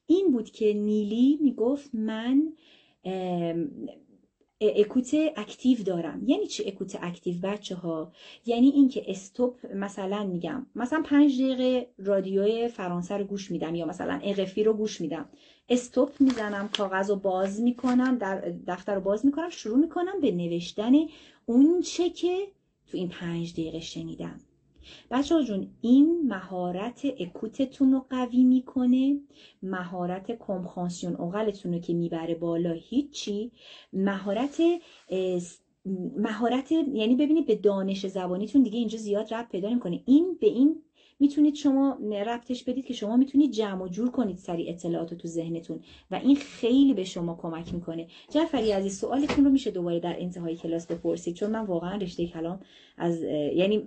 Speaker 1: این بود که نیلی میگفت من اکوت اکتیو دارم. یعنی چی اکوت اکتیو بچه ها؟ یعنی این که استوپ، مثلا میگم مثلا 5 دقیقه رادیوی فرانسه رو گوش میدم یا مثلا RFI رو گوش میدم، استوپ میزنم، کاغذ رو باز میکنم، دفتر رو باز میکنم، شروع میکنم به نوشتن اون چه که تو این 5 دقیقه شنیدم. بچه ها جون این مهارت اکوتتون رو قوی میکنه، مهارت کمپرانسیون اوغلتون رو که میبره بالا هیچی، مهارت یعنی ببینید به دانش زبانیتون دیگه اینجا زیاد ربط پیدا نمیکنه. این به این میتونید شما ربطش بدید که شما میتونید جمع و جور کنید سریع اطلاعات تو ذهنتون و این خیلی به شما کمک میکنه. جعفری عزیز سوالتون رو میشه دوباره در انتهای کلاس بپرسید، چون من واقعا رشته کلام از یعنی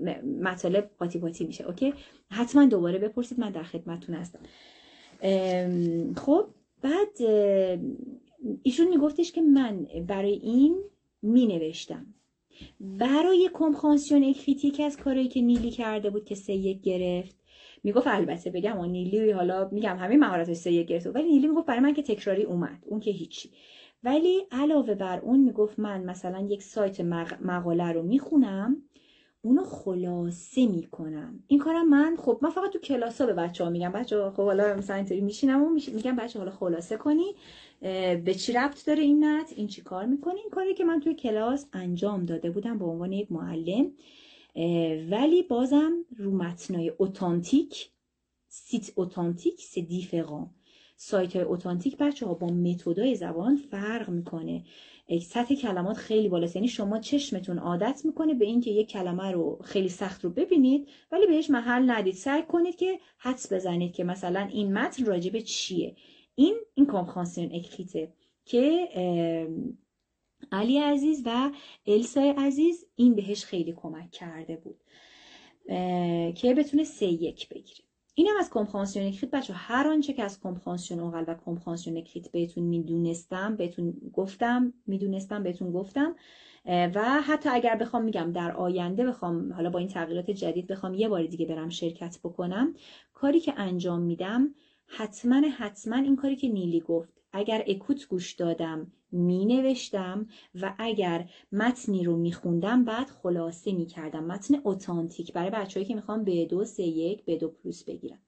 Speaker 1: مطالب قاطی باطی میشه. اوکی حتما دوباره بپرسید، من در خدمتتون هستم. خب بعد ایشون میگفتش که من برای این مینوشتم. برای کمپرانسیون اکریت که از کارهایی که نیلی کرده بود که 3-1 گرفت، میگفت البته بگم نیلی حالا میگم همین مهارتش 3-1 گرفت، ولی نیلی میگفت برای من که تکراری اومد اون که هیچی. ولی علاوه بر اون میگفت من مثلا یک سایت مقاله رو میخونم، اونو خلاصه میکنم. این کارم من فقط تو کلاسا به بچه‌ها میگم بچه‌ها خب حالا مثلا اینطوری میشینم و میگم بچه‌ها حالا خلاصه کنی به چی ربط داره این نت، این چی کار میکنه. این کاری که من توی کلاس انجام داده بودم به عنوان یک معلم، ولی بازم رو متنای اتانتیک، سیت اتانتیک سه دیفران. سایت های اتانتیک بچه‌ها با متدای زبان فرق میکنه، سطح کلمات خیلی بالاست. یعنی شما چشمتون عادت میکنه به اینکه یک کلمه رو خیلی سخت رو ببینید ولی بهش محل ندید، سعی کنید که حدس بزنید که مثلا این متن راجب چیه. این کمپرانسیون اکریته که علی عزیز و السای عزیز این بهش خیلی کمک کرده بود که بتونه 3-1 بگیره. اینم از کمپرانسیون اکریت بچه. هر آنچه که از کمپرانسیون اوغل و کمپرانسیون اکریت بهتون بهتون گفتم و حتی اگر بخوام میگم در آینده بخوام حالا با این تغییرات جدید بخوام یه بار دیگه برم شرکت بکنم، کاری که انجام میدم حتما این کاری که نیلی گفت، اگر اکوت گوش دادم می نوشتم و اگر متنی رو می خوندم بعد خلاصه می کردم، متن اتانتیک برای بچه‌هایی که میخوام B2 C1 B2 پلوس بگیرم.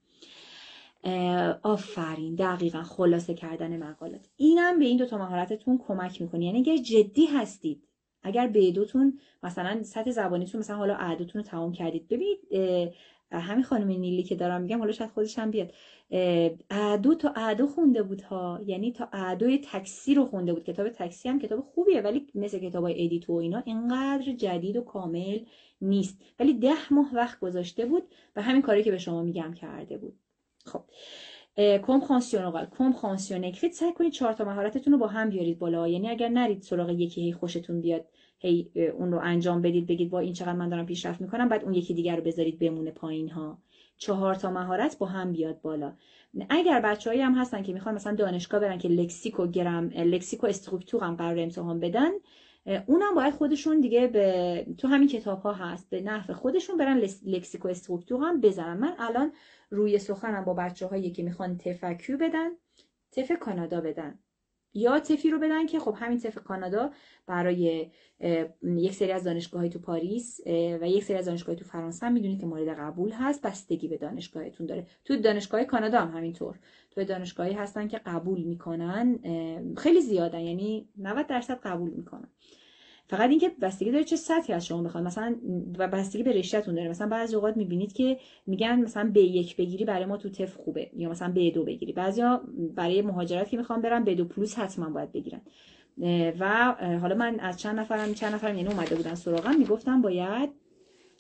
Speaker 1: آفرین، دقیقا خلاصه کردن مقالات. اینم به این 2 تا مهارتتون کمک میکنه. یعنی اگر جدی هستید، اگر B2 تون مثلا سطح زبانیتون مثلا حالا A2 تون رو تمام کردید، ببینید همین خانم نیلی که دارم میگم حالا شاید خودش هم بیاد، A2 تا A2 خونده بود ها، یعنی تا A2 تاکسی رو خونده بود. کتاب تاکسی هم کتاب خوبیه ولی مثل کتابای ادیتو و اینا اینقدر جدید و کامل نیست، ولی 10 ماه وقت گذاشته بود و همین کاری که به شما میگم کرده بود. خب کمپرانسیون اوغل، کمپرانسیون اکریت، سعی کنید 4 تا مهارتتون رو با هم بیارید بالا. یعنی اگر نرید سراغ یکی خوشتون بیاد هی اون رو انجام بدید بگید وا این چقدر من دارم پیشرفت میکنم، بعد اون یکی دیگر رو بذارید بمونه پایین ها. 4 تا مهارت با هم بیاد بالا. اگر بچه‌هایی هم هستن که میخوان مثلا دانشگاه برن که لکسیک و استرکتور هم قرار امتحان بدن، اونم باید خودشون دیگه تو همین کتاب ها هست به نحو خودشون برن لکسیک و استرکتور هم بزنن. من الان روی سخنم با بچه‌هایی که میخوان تفکیو بدن، تف کانادا بدن، یا تفی رو بدن که خب همین تف کانادا برای یک سری از دانشگاه‌های تو پاریس و یک سری از دانشگاه‌های تو فرانسه هم میدونید که مورد قبول هست، بستگی به دانشگاهتون داره. تو دانشگاه کانادا هم همینطور، تو دانشگاهی هستن که قبول میکنن، خیلی زیادن، یعنی 90% قبول میکنن. فقط اینکه بستگی داره چه سطحی از شما بخواد، مثلا و بستگی به رشته‌تون داره. مثلا بعضی اوقات میبینید که میگن مثلا B1 بگیری برای ما تو تف خوبه، یا مثلا B2 بگیری. بعضیا برای مهاجرت که میخوان برن B2 پلوس حتما باید بگیرن. و حالا من از چند نفرم یعنی اومده بودن سراغم میگفتن باید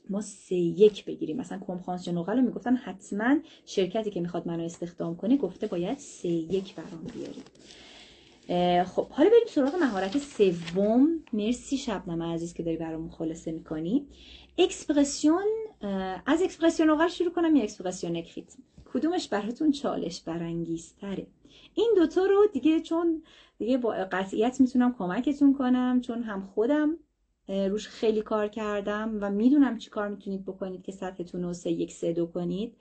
Speaker 1: ما 3-1 بگیریم. مثلا کنفرانس نقل رو میگفتن حتما شرکتی که میخواد منو استخدام کنه گفته باید 3-1 برام بیاریم. خب حالا بریم سراغ مهارت سوم. مرسی شبنم عزیز که داری برامون خلاصه میکنی. اکسپرسیون. از اکسپرسیون اورال شروع کنم یا اکسپرسیون اکریت؟ کدومش براتون چالش برانگیزتره؟ این دوتا رو دیگه چون دیگه با قطعیت میتونم کمکتون کنم، چون هم خودم روش خیلی کار کردم و میدونم چی کار میتونید بکنید که سطحتون رو 3-1-3-2 کنید،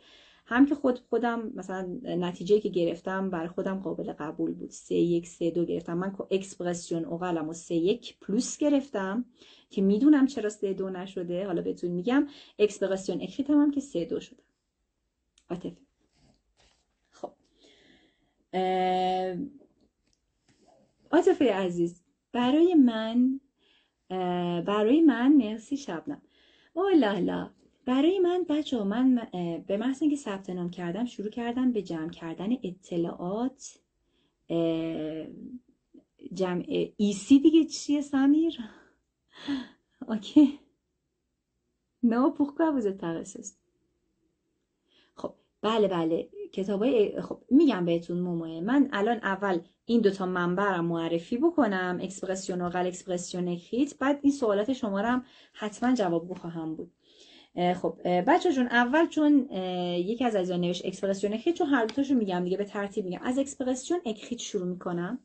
Speaker 1: هم که خودم مثلا نتیجه‌ای که گرفتم برای خودم قابل قبول بود. 3-1-3-2 گرفتم. من اکسپرسیون اوغلمو 3-1 پلوس گرفتم که میدونم چرا 3-2 نشده، حالا بهتون میگم. اکسپرسیون اکریت هم که 3-2 شده. عاطفه. خب عاطفه عزیز، برای من مرسی شبنم. اوه لالا، برای من بچه‌ها، من به محض اینکه ثبت نام کردم شروع کردم به جمع کردن اطلاعات. جمع ایسی دیگه چیه سمیر؟ اوکی. نه pourquoi vous êtes paresseux. خب بله کتابای خب میگم بهتون موموه. من الان اول این دوتا منبع رو معرفی بکنم، اکسپرسیون اورال، اکسپرسیون اکریت، بعد این سوالات شما رو هم حتما جواب خواهم بود. خب بچه جون، اول چون یکی از عزیزان نوشت اکسپرسیون اکریت، چون هر دوتاشو میگم دیگه به ترتیب میگم. از اکسپرسیون اکریت شروع میکنم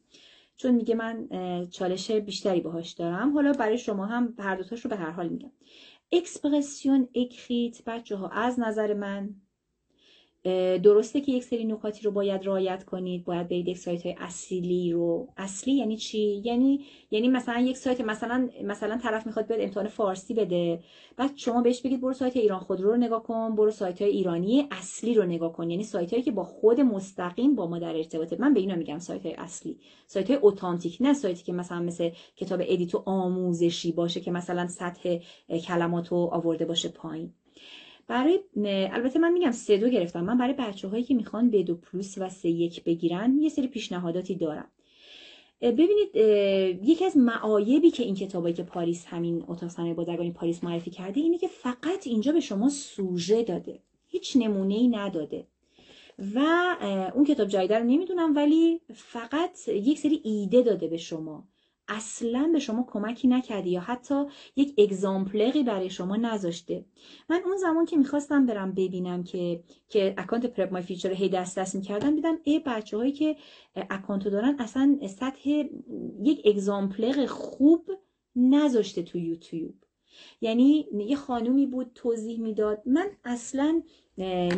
Speaker 1: چون میگه من چالش بیشتری باهاش دارم. حالا برای شما هم هر دوتاشو به هر حال میگم. اکسپرسیون اکریت بچه ها از نظر من درسته که یک سری نکاتی رو باید رعایت کنید. باید برید یک سایت های اصلی رو. اصلی یعنی چی؟ یعنی مثلا یک سایت مثلا طرف میخواد بیاد امتحان فارسی بده، بعد شما بهش بگید برو سایت ایران خودرو رو نگاه کن، برو سایت های ایرانی اصلی رو نگاه کن. یعنی سایت هایی که با خود مستقیم با ما در ارتباطه. من به اینا میگم سایت های اصلی، سایت های اتانتیک، نه سایتی که مثل کتاب ادیتو آموزشی باشه که مثلا سطح کلماتو آورده باشه پایین. البته من میگم 3-2 گرفتم. من برای بچه‌هایی که میخوان B2 پلوس و 3-1 بگیرن یه سری پیشنهاداتی دارم. ببینید، یکی از معایبی که این کتابایی که پاریس، همین اتاق صنایع بازرگانی پاریس معرفی کرده اینه که فقط اینجا به شما سوژه داده، هیچ نمونه‌ای نداده. و اون کتاب جدید رو نمیدونم، ولی فقط یک سری ایده داده به شما، اصلا به شما کمکی نکرده یا حتی یک اگزامپلری برای شما نذاشته. من اون زمان که میخواستم برم ببینم که اکانت پرپ مای فیوچر رو هی دست میکردم، دیدم بچه‌هایی که اکانتو دارن اصلا سطح یک اگزامپلر خوب نذاشته تو یوتیوب. یعنی یه خانومی بود توضیح میداد، من اصلا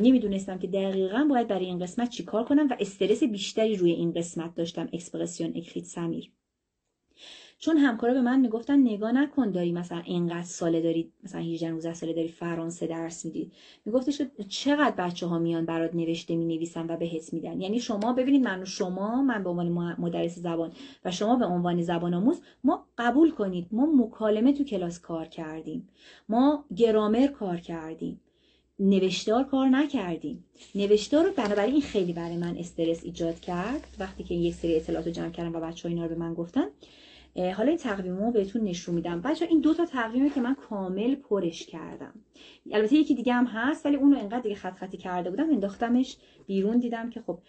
Speaker 1: نمیدونستم که دقیقاً باید برای این قسمت چی کار کنم و استرس بیشتری روی این قسمت داشتم. اکسپرسیون اکریت سمیر، چون همکارا به من میگفتن نگاه نکن داری مثلا اینقدر ساله داری، مثلا 18-19 ساله داری فرانسه درس میدی. میگفتش که چقدر بچه‌ها میان برات نوشته مینویسن و بهت میدن. یعنی شما ببینید، من به عنوان مدرس زبان و شما به عنوان زبان آموز، ما قبول کنید ما مکالمه تو کلاس کار کردیم، ما گرامر کار کردیم، نوشتار کار نکردیم. نوشتار رو بنابراین این خیلی برای من استرس ایجاد کرد وقتی که یک سری اطلاعات رو جمع کردم و بچه‌ها اینا رو به من گفتن. حالا این تقویمو بهتون نشون میدم. بچه‌ها این 2 تا تقویمی که من کامل پرش کردم، البته یکی دیگه هم هست ولی اون رو انقدر دیگه خطی کرده بودم انداختمش بیرون. دیدم که خب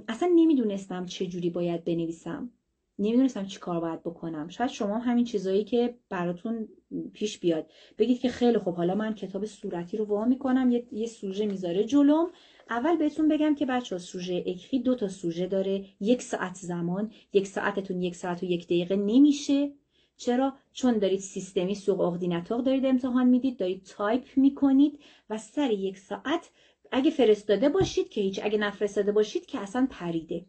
Speaker 1: اصلا نمیدونستم چه جوری باید بنویسم. نمیدونستم چی کار باید بکنم. شاید شما همین چیزایی که براتون پیش بیاد بگید که خیلی خب حالا من کتاب صورتی رو وا میکنم، یه سوژه میذاره جلوم. اول بهتون بگم که بچه‌ها سوژه اکری 2 تا سوژه داره، 1 ساعت زمان. 1 ساعتتون 1 ساعت و 1 دقیقه نمیشه. چرا؟ چون دارید سیستمی سوق اردیناتور دارید امتحان میدید، دارید تایپ میکنید و سر 1 ساعت اگه فرستاده باشید که هیچ، اگه نفرستاده باشید که اصلا پریده.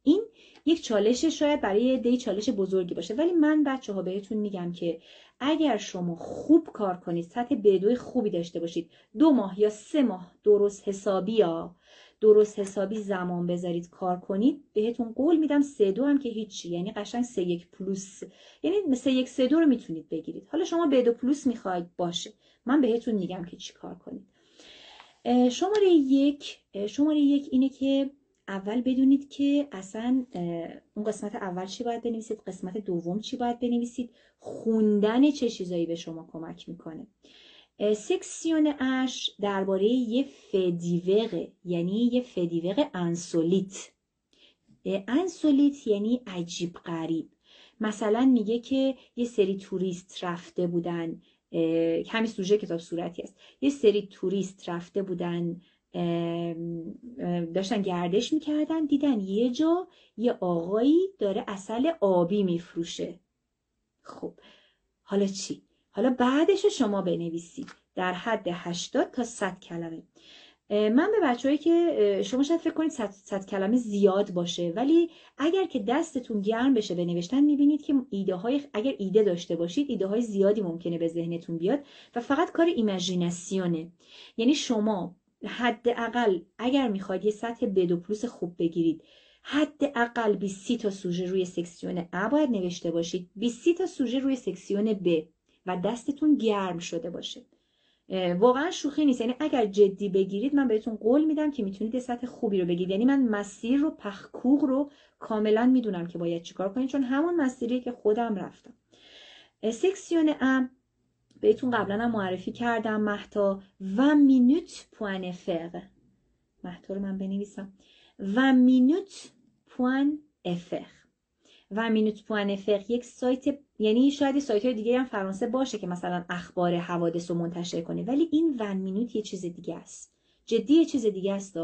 Speaker 1: این یک چالش شاید برای دی چالش بزرگی باشه، ولی من بچه‌ها بهتون میگم که اگر شما خوب کار کنید، سطح B2 خوبی داشته باشید، 2 ماه یا 3 ماه درست حسابی زمان بذارید کار کنید، بهتون قول میدم 3-2 هم که هیچی، یعنی قشنگ 3-1 پلوس، یعنی 3-1 3-2 رو میتونید بگیرید. حالا شما B2 پلوس میخواید باشه، من بهتون میگم که چی کار کنید. شماره یک اینه که اول بدونید که اصلا اون قسمت اول چی باید بنویسید، قسمت دوم چی باید بنویسید، خوندن چه چیزایی به شما کمک میکنه. سکسیون اش درباره یه فدیوقه، یعنی یه فدیوق انسولیت. انسولیت یعنی عجیب غریب. مثلا میگه که یه سری توریست رفته بودن، همین سوژه کتاب صورتی است، یه سری توریست رفته بودن داشتن گردش میکردن، دیدن یه جا یه آقایی داره عسل آبی میفروشه. خب حالا چی؟ حالا بعدش شما بنویسید در حد 80 تا 100 کلمه. من به بچه‌هایی که شما شاید فکر کنید 100 کلمه زیاد باشه، ولی اگر که دستتون گرم بشه به نوشتن میبینید که اگر ایده داشته باشید ایده های زیادی ممکنه به ذهنتون بیاد و فقط کار ایمیجیناسیونه. یعنی شما حداقل اگر میخواید یه سطح B2 پلوس خوب بگیرید، حداقل 20 تا سوژه روی سکسیون A باید نوشته باشید، 20 تا سوژه روی سکسیون B و دستتون گرم شده باشه. واقعا شوخی نیست، یعنی اگر جدی بگیرید من بهتون قول میدم که میتونید سطح خوبی رو بگیرید. یعنی من مسیر رو پخکوغ رو کاملا میدونم که باید چیکار کنید، چون همون مسیریه که خودم رفتم. سکسیون ام بهتون قبلا هم معرفی کردم، مهتا 20 minutes point fr. مهتا رو من بنویسم 20 minutes point fr. و مینوت پوان فقه یک سایت، یعنی شاید سایت های دیگه هم فرانسه باشه که مثلا اخبار حوادث رو منتشر کنه، ولی این 20 مینوت یه چیز دیگه است، جدی یه چیز دیگه است.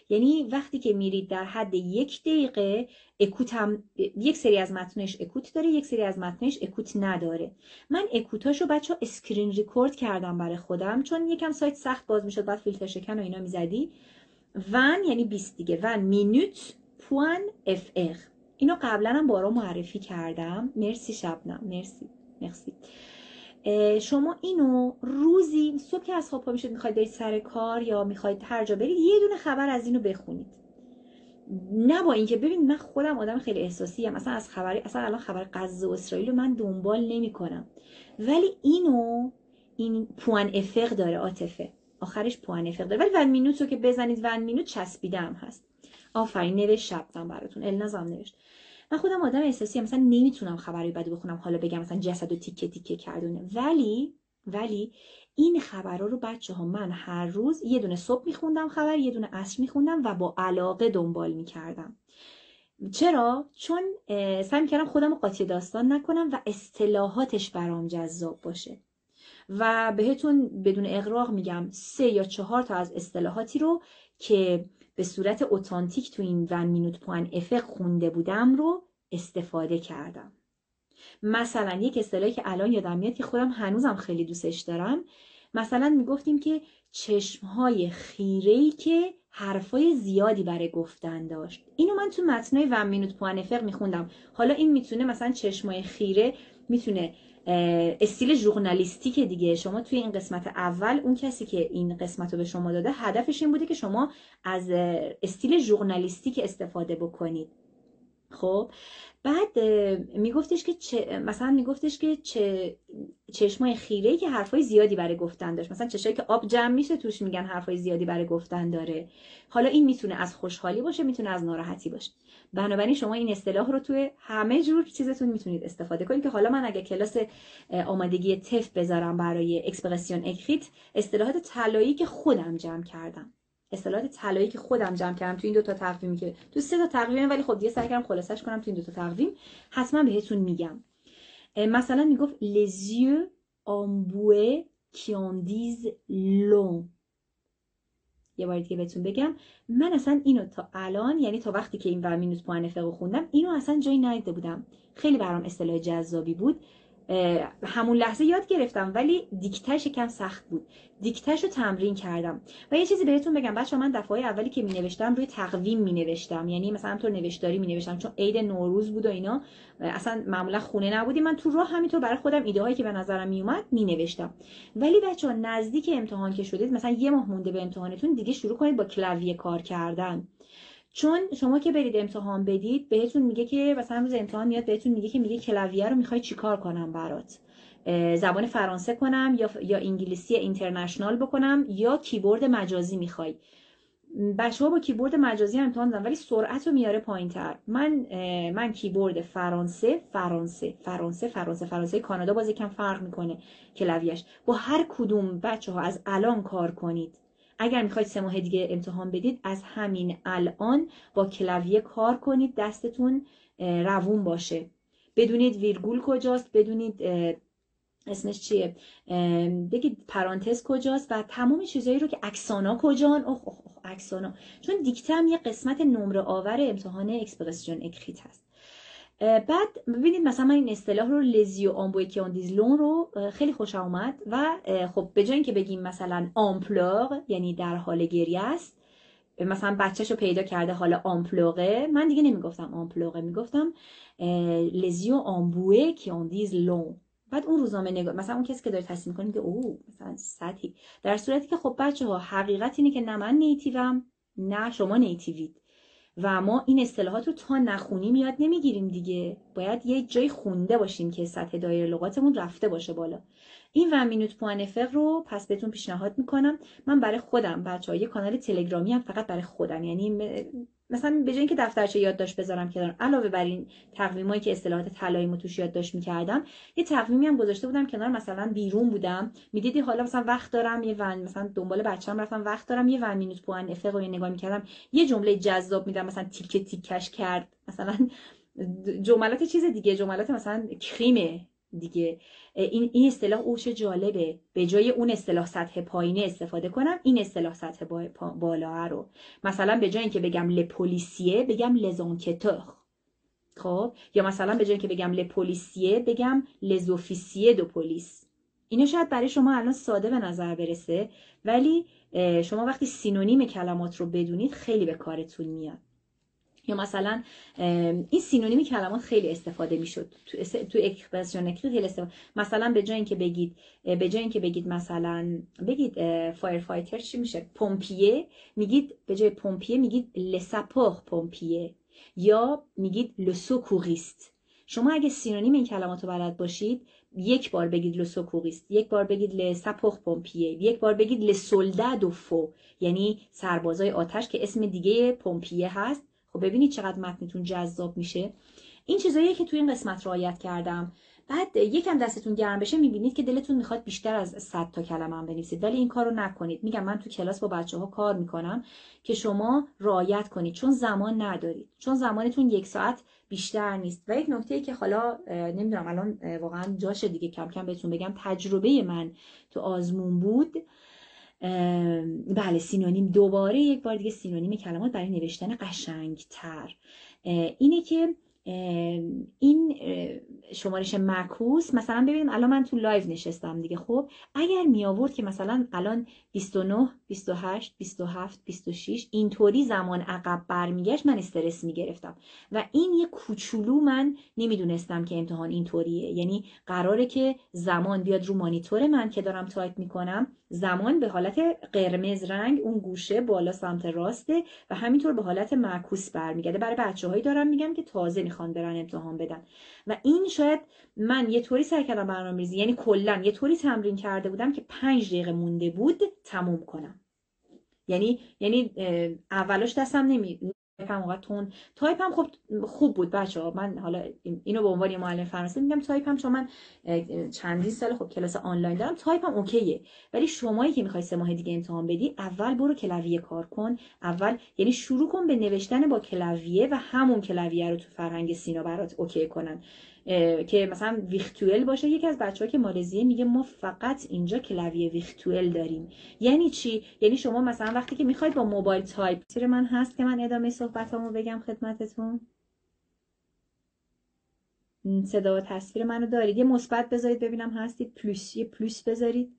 Speaker 1: یعنی وقتی که میرید در حد 1 دقیقه، اکوت هم یک سری از متنش اکوت داره، یک سری از متنش اکوت نداره. من اکوتاشو بچا اسکرین ریکورد کردم برای خودم، چون یکم سایت سخت باز میشد، بعد فیلتر شکن و اینا میزدی. 20 یعنی 20 دیگه، 20 مینوت پوان fr. اینو قبلا هم بارا معرفی کردم. مرسی شبنم، مرسی. شما اینو روزی صبح که از خواب پا میشید میخواید برید سر کار یا میخواید هر جا برید، یه دونه خبر از اینو بخونید. نه با اینکه ببین من خودم آدم خیلی احساسی ام، اصلا الان خبر غزه و اسرائیل رو من دنبال نمیکنم، ولی این پوان افق داره، عاطفه آخرش پوان افق داره. ولی 20 مینوت رو که بزنید 20 مینوت چسبیده هم هست. آفرین، نوشت شبنم براتون، النازم نوشت. من خودم آدم احساسی ام، مثلا نمیتونم خبری بدو بخونم حالا بگم مثلا جسدو تیکه تیکه کردونه، ولی این خبرها رو بچه‌ها من هر روز یه دونه صبح میخوندم خبر، یه دونه عصر میخوندم و با علاقه دنبال میکردم. چرا؟ چون سعی میکردم خودم رو قاطی داستان نکنم و اصطلاحاتش برام جذاب باشه. و بهتون بدون اغراق میگم 3 یا 4 تا از اصطلاحاتی رو که به صورت اتانتیک تو این 20 مینوت پوان افق خونده بودم رو استفاده کردم. مثلا یک اصطلاحی که الان یادم میاد که خودم هنوزم خیلی دوستش دارم، مثلا میگفتیم که چشمهای خیره‌ای که حرفای زیادی برای گفتن داشت. اینو من تو متنای 20 مینوت پوان افق میخوندم. حالا این میتونه مثلا چشمای خیره میتونه استیل ژورنالیستیک دیگه. شما توی این قسمت اول اون کسی که این قسمت رو به شما داده هدفش این بوده که شما از استیل ژورنالیستیک استفاده بکنید. خب بعد میگفتش که چشمای خیره‌ای که حرفای زیادی برای گفتن داشت، مثلا چشایی که آب جمع میشه توش میگن حرفای زیادی برای گفتن داره. حالا این میتونه از خوشحالی باشه، میتونه از ناراحتی باشه. بنابراین شما این اصطلاح رو توی همه جور چیزتون میتونید استفاده کنید که حالا من اگه کلاس آمادگی تف بذارم برای اکسپرسیون اکریت، اصطلاحات طلایی که خودم جمع کردم اصطلاحات طلایی که خودم جمع کردم تو این 2 تا تقویمی که تو 3 تا تقویم، ولی خب دیگه سعی کردم خلاصش کنم تو این 2 تا تقویم، حتما بهتون میگم. مثلا میگفت les yeux embués qui en disent long. یه بار دیگه بهتون بگم، من اصلا اینو تا الان، یعنی تا وقتی که این و مینوس پوان فقه خوندم، اینو اصلا جایی ندیده بودم. خیلی برام اصطلاح جذابی بود. همون لحظه یاد گرفتم، ولی دیکتهش کم سخت بود. دیکتهش رو تمرین کردم. و یه چیزی بهتون بگم بچه‌ها، من دفعه اولی که مینوشتم روی تقویم مینوشتم، یعنی مثلا تو نوشتاری مینوشتم، چون عید نوروز بود و اینا، اصلا معمولا خونه نبودیم، من تو راه همینطور برای خودم ایده هایی که به نظرم میومد مینوشتم. ولی بچه‌ها نزدیک امتحان که شدید، مثلا یه ماه مونده به امتحانتون، دیگه شروع کنید با کلویه کار کردن. چون شما که برید امتحان بدید، بهتون میگه که مثلا روز امتحان میاد بهتون میگه که میگه کلویه رو میخوای چیکار کنم برات، زبان فرانسه کنم یا انگلیسی اینترنشنال بکنم یا کیبورد مجازی میخوای. بچه‌ها با کیبورد مجازی هم امتحان دادن، ولی سرعت رو میاره پایین‌تر. من کیبورد فرانسه کانادا باز یکم فرق میکنه کلویش. با هر کدوم بچه‌ها از الان کار کنید. اگر میخواید 3 ماه دیگه امتحان بدید، از همین الان با کلویه کار کنید، دستتون روون باشه، بدونید ویرگول کجاست، بدونید اسمش چیه، بگید پرانتز کجاست و تمام چیزایی رو که اکسانا کجان. اکسانا، چون دیکته هم یه قسمت نمره آور امتحان اکسپرسیون اکریت هست. بعد ببینید مثلا من این اصطلاح رو لزیو آمبوی کیاندیزلون رو خیلی خوشم اومد و خب به جای اینکه بگیم مثلا آمپلور یعنی در حال گریه است، مثلا بچه‌شو پیدا کرده حالا آمپلوره، من دیگه نمیگفتم آمپلوره، میگفتم لزیو آمبوی کیاندیزلون. بعد اون روزنامه نگار، مثلا اون کسی که داره تصحیح می‌کنه میگه اوه مثلا سطحی، در صورتی که خب بچه‌ها حقیقت اینه که نه من نیتیوم نه شما نیتیوید و ما این اصطلاحات رو تا نخونیم یاد نمیگیریم دیگه. باید یه جای خونده باشیم که سطح دایره لغاتمون رفته باشه بالا. این و مینوت پوان فقه رو پس بهتون پیشنهاد میکنم. من برای خودم بچه‌ها یه کانال تلگرامی هم فقط برای خودم، یعنی مثلا به جای اینکه دفترچه یادداشت بذارم کنار، علاوه بر این تقویمایی که اصطلاحات طلاییمو توش یادداشت میکردم، یه تقویمی هم گذاشته بودم کنار. مثلا بیرون بودم میدیدی حالا مثلا وقت دارم یه ون، مثلا دنبال بچه‌ام رفتم وقت دارم یه ون مینوت پوان فقه رو نگاه میکردم، یه جمله جذاب میدم مثلا تیکه تیکش کرد، مثلا جملات چیز دیگه، جملات مثلا کریمه دیگه. این اصطلاح اوش جالبه، به جای اون اصطلاح سطح پایینه استفاده کنم، این اصطلاح سطح بالا رو، مثلا به جای اینکه بگم لپولیسیه بگم لزانکتور، خب، یا مثلا به جای اینکه بگم لپولیسیه بگم لزوفیسیه دو پلیس. اینا شاید برای شما الان ساده به نظر برسه، ولی شما وقتی سینونیم کلمات رو بدونید خیلی به کارتون میاد. یا مثلا این سینونیمی کلمات خیلی استفاده میشد تو اکسپرسیون اکریت، خیلی استفاده. مثلا به جای اینکه بگید مثلا بگید فایر فایتر چی میشه، پمپیه، میگید به جای پمپیه میگید لساپور پمپیه، یا میگید لسوکوریست. شما اگه سینونیم این کلمات رو بلد باشید، یک بار بگید لسوکوریست، یک بار بگید لساپور پمپیه، یک بار بگید لسولدادو فو، یعنی سربازای آتش که اسم دیگه پمپیه هست. خب ببینید چقدر متنتون جذاب میشه. این چیزاییه که توی این قسمت رعایت کردم. بعد یکم دستتون گرم بشه میبینید که دلتون میخواد بیشتر از 100 تا کلمه هم بنویسید، ولی این کارو نکنید. میگم من تو کلاس با بچه‌ها کار میکنم که شما رعایت کنید، چون زمان ندارید، چون زمانتون 1 ساعت بیشتر نیست. و یک نکته که حالا نمیدونم الان واقعا جاشه دیگه کم کم بهتون بگم، تجربه من تو آزمون بود. بله، سینونیم، دوباره یک بار دیگه سینونیم کلمات برای نوشتن قشنگتر اینه که این شمارش معکوس، مثلا ببینیم الان من تو لایو نشستم دیگه، خب اگر می آورد که مثلا الان 29 28 27 26 اینطوری زمان عقب برمیگشت، من استرس میگرفتم و این یه کوچولو من نمیدونستم که امتحان اینطوریه. یعنی قراره که زمان بیاد رو مانیتور من که دارم تایپ میکنم، زمان به حالت قرمز رنگ اون گوشه بالا سمت راسته و همینطور به حالت معکوس برمیگرده. برای بچه‌هایی دارم میگم که تازه میخوان برن امتحان بدن و این شاید من یه طوری سعی کردم برنامه‌ریزی، یعنی کلا یه طوری تمرین کرده بودم که 5 دقیقه مونده بود تموم کنم. یعنی اولاش دستم تایپم اونقدر تون، تایپم خب خوب بود بچه‌ها. من حالا اینو به عنوان معلم فرانسه میگم تایپم، چون من چندین سال خب کلاس آنلاین دارم، تایپم اوکیه. ولی شمایی که میخوای 3 ماه دیگه امتحان بدی، اول برو کلویه کار کن. اول یعنی شروع کن به نوشتن با کلویه و همون کلویه رو تو فرهنگ سینا برات اوکی کنن که مثلا ویرتوئل باشه. یکی از بچه‌ها که مالزیه میگه ما فقط اینجا کلویه ویرتوئل داریم. یعنی چی؟ یعنی شما مثلا وقتی که میخواید با موبایل تایپ، تصویر من هست که من ادامه صحبتامو بگم خدمتتون. صدا و تصویر منو دارید؟ یه مثبت بذارید ببینم هستید. پلوس، یه پلوس بذارید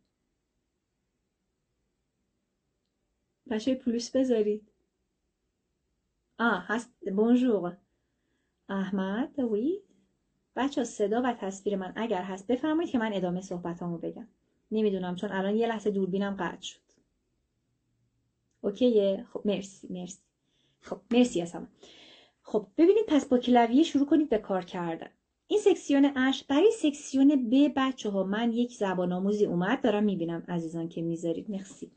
Speaker 1: بچه، پلوس بذارید. هست. بونژور احمد. وی بچه صدا و تصویر من اگر هست بفرمایید که من ادامه صحبتامو بگم. نمیدونم چون الان یه لحظه دوربینم قطع شد. اوکیه؟ خب مرسی. خب مرسی از همه. خب ببینید، پس با کلویه شروع کنید به کار کردن. این سکسیون اش. برای سکسیون ب بچه ها من یک زبان آموزی اومد، دارم میبینم عزیزان که میذارید، مرسی.